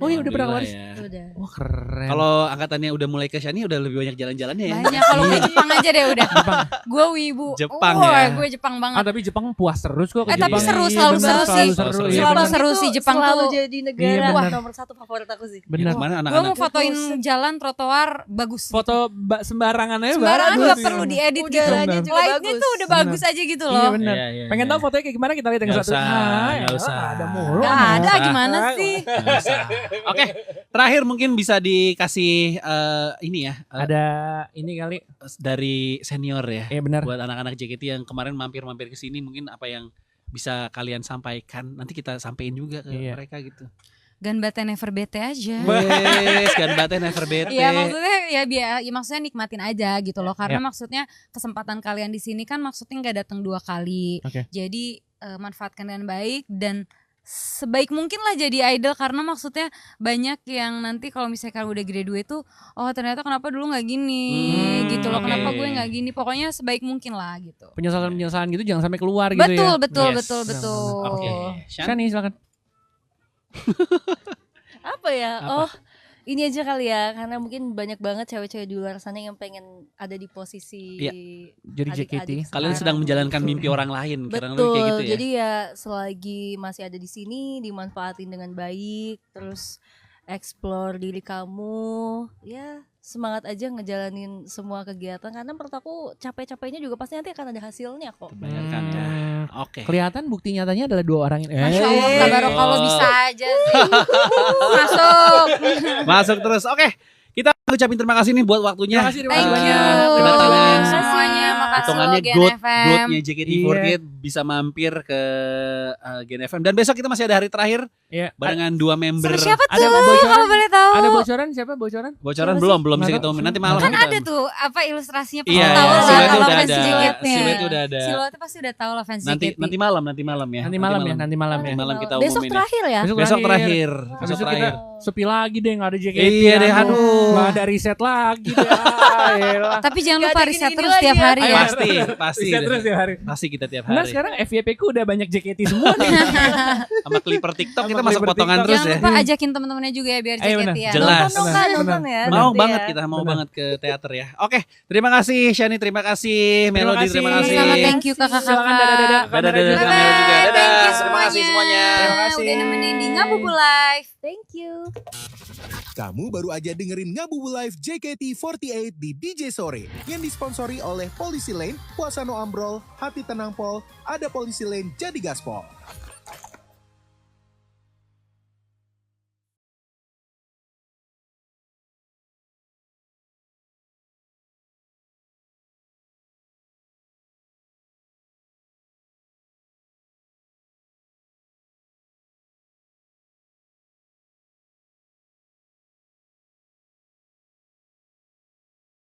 Oh iya, udah pernah Alhamdulillah waris. ya. Udah. Wah keren. Kalau angkatannya udah mulai ke Shani udah lebih banyak jalan-jalannya ya. Banyak kalau gue Jepang aja deh udah. Gue wibu. Jepang Wah, ya. gue Jepang banget. Tapi Jepang puas terus kok. ke Tapi Jepang. seru, Iya, selalu bener, seru sih. seru. Iya, Iya, Selalu bener. seru sih Jepang selalu tuh. jadi Iya, negara bener. nomor 1 favorit aku sih. Bener. Gimana Gue anak-anak? mau fotoin jalan trotoar bagus. Foto sembarangan aja Sembarangan bagus. gak perlu diedit gitu. Udaranya juga Light-nya bagus. tuh udah bagus aja gitu Iya loh. bener. Iya, iya, Pengen iya. tahu fotonya kayak gimana, kita lihat yang Nggak satu. usah, Nah, nggak ya, usah. ada mulu. Gak Nggak ada usah. gimana sih? Nggak usah. Oke, terakhir mungkin bisa dikasih ini ya Ada ini kali. dari senior ya. Benar. Buat anak-anak JKT yang kemarin mampir-mampir ke sini mungkin apa yang bisa kalian sampaikan nanti kita sampein juga ke Iya. mereka gitu. Gan bate never bete aja. Wes, kan bate never bete. Iya maksudnya ya maksudnya nikmatin aja gitu loh karena Ya. maksudnya kesempatan kalian di sini kan maksudnya nggak datang 2 kali. Oke. Jadi manfaatkan dengan baik dan sebaik mungkin lah jadi idol karena maksudnya banyak yang nanti kalau misalnya kamu udah graduate tuh oh ternyata kenapa dulu nggak gini gitu loh oke. kenapa gue nggak gini pokoknya sebaik mungkin lah gitu. Penyesalan gitu jangan sampai keluar gitu ya. Betul betul Yes. betul betul. Oke. Shan? Shani silakan. Apa ya? Apa? Oh, ini aja kali ya, karena mungkin banyak banget cewek-cewek di luar sana yang pengen ada di posisi Iya. Jadi JKT. adik-adik Kalian sekarang. sedang menjalankan mimpi orang lain, kurang lebih Betul, kayak gitu ya. jadi ya selagi masih ada di sini dimanfaatin dengan baik, terus explore diri kamu, ya semangat aja ngejalanin semua kegiatan karena menurut aku capek-capeknya juga pasti nanti akan ada hasilnya kok. Kebanyakan ya. Oke. Kelihatan bukti nyatanya adalah 2 orang ini. Masya Allah, Eh. tabarok kalau bisa aja sih. Masuk. Masuk terus. Oke. Kita ucapin terima kasih nih buat waktunya. Terima kasih, terima Thank kasih you. banyak. Kedatangan. Semuanya makasih Hitungannya loh Gen good, FM. goodnya JKT48 bisa mampir ke Gen FM. Dan besok kita masih ada hari terakhir Iya. barengan 2 member. Sama siapa Ada tuh? bocoran? Kalau boleh tahu. Ada bocoran siapa bocoran? Bocoran Siapa belum, sih? belum bisa Nggak kita tahu. umumin. Nanti malam Kan kita. ada tuh apa ilustrasinya pasti Iya, tahu lah siluetnya kalau udah fans ada. JKT-nya. Siluetnya udah ada. Siluetnya pasti udah tahu lah fans Nanti JKT. nanti malam ya. Nanti malam ya. Nanti Malam kita Besok umumin ya. terakhir ya? Besok terakhir. Habis Besok itu kita terakhir. sepi lagi deh, nggak ada JKT. Iya deh, aduh. Nggak ada riset lagi deh. Elah. Tapi jangan Nggak lupa ada riset gini-gini terus lagi tiap ya. hari ya. Pasti. Riset terus ya hari. Pasti kita tiap Nah hari. sekarang FYP ku udah banyak JKT semua nih. Sama clipper TikTok Sama kita masuk clipper potongan TikTok. terus Jangan ya. lupa ajakin teman-temannya juga ya biar Ayo, benar. JKT ya. Jelas. Nonton dong, nonton ya. Mau nanti banget ya. kita, mau Benar. banget ke teater ya. Oke, terima kasih Shani, terima kasih Melody, kasih. terima kasih. Sama thank you Silakan kakak-kakak. dadah-dadah. Dadah-dadah Kamera ke juga. Mel juga. Dadah. Thank you Terima kasih semuanya. Terima kasih. Udah nemenin di Ngabubu Live. Thank you. Kamu baru aja dengerin Ngabubu Live JKT48 di DJ Sore yang disponsori oleh Polisi Lane, Puasano Ambrol, Hati Tenang Pol, Ada Polisi Lane, Jadi Gaspol.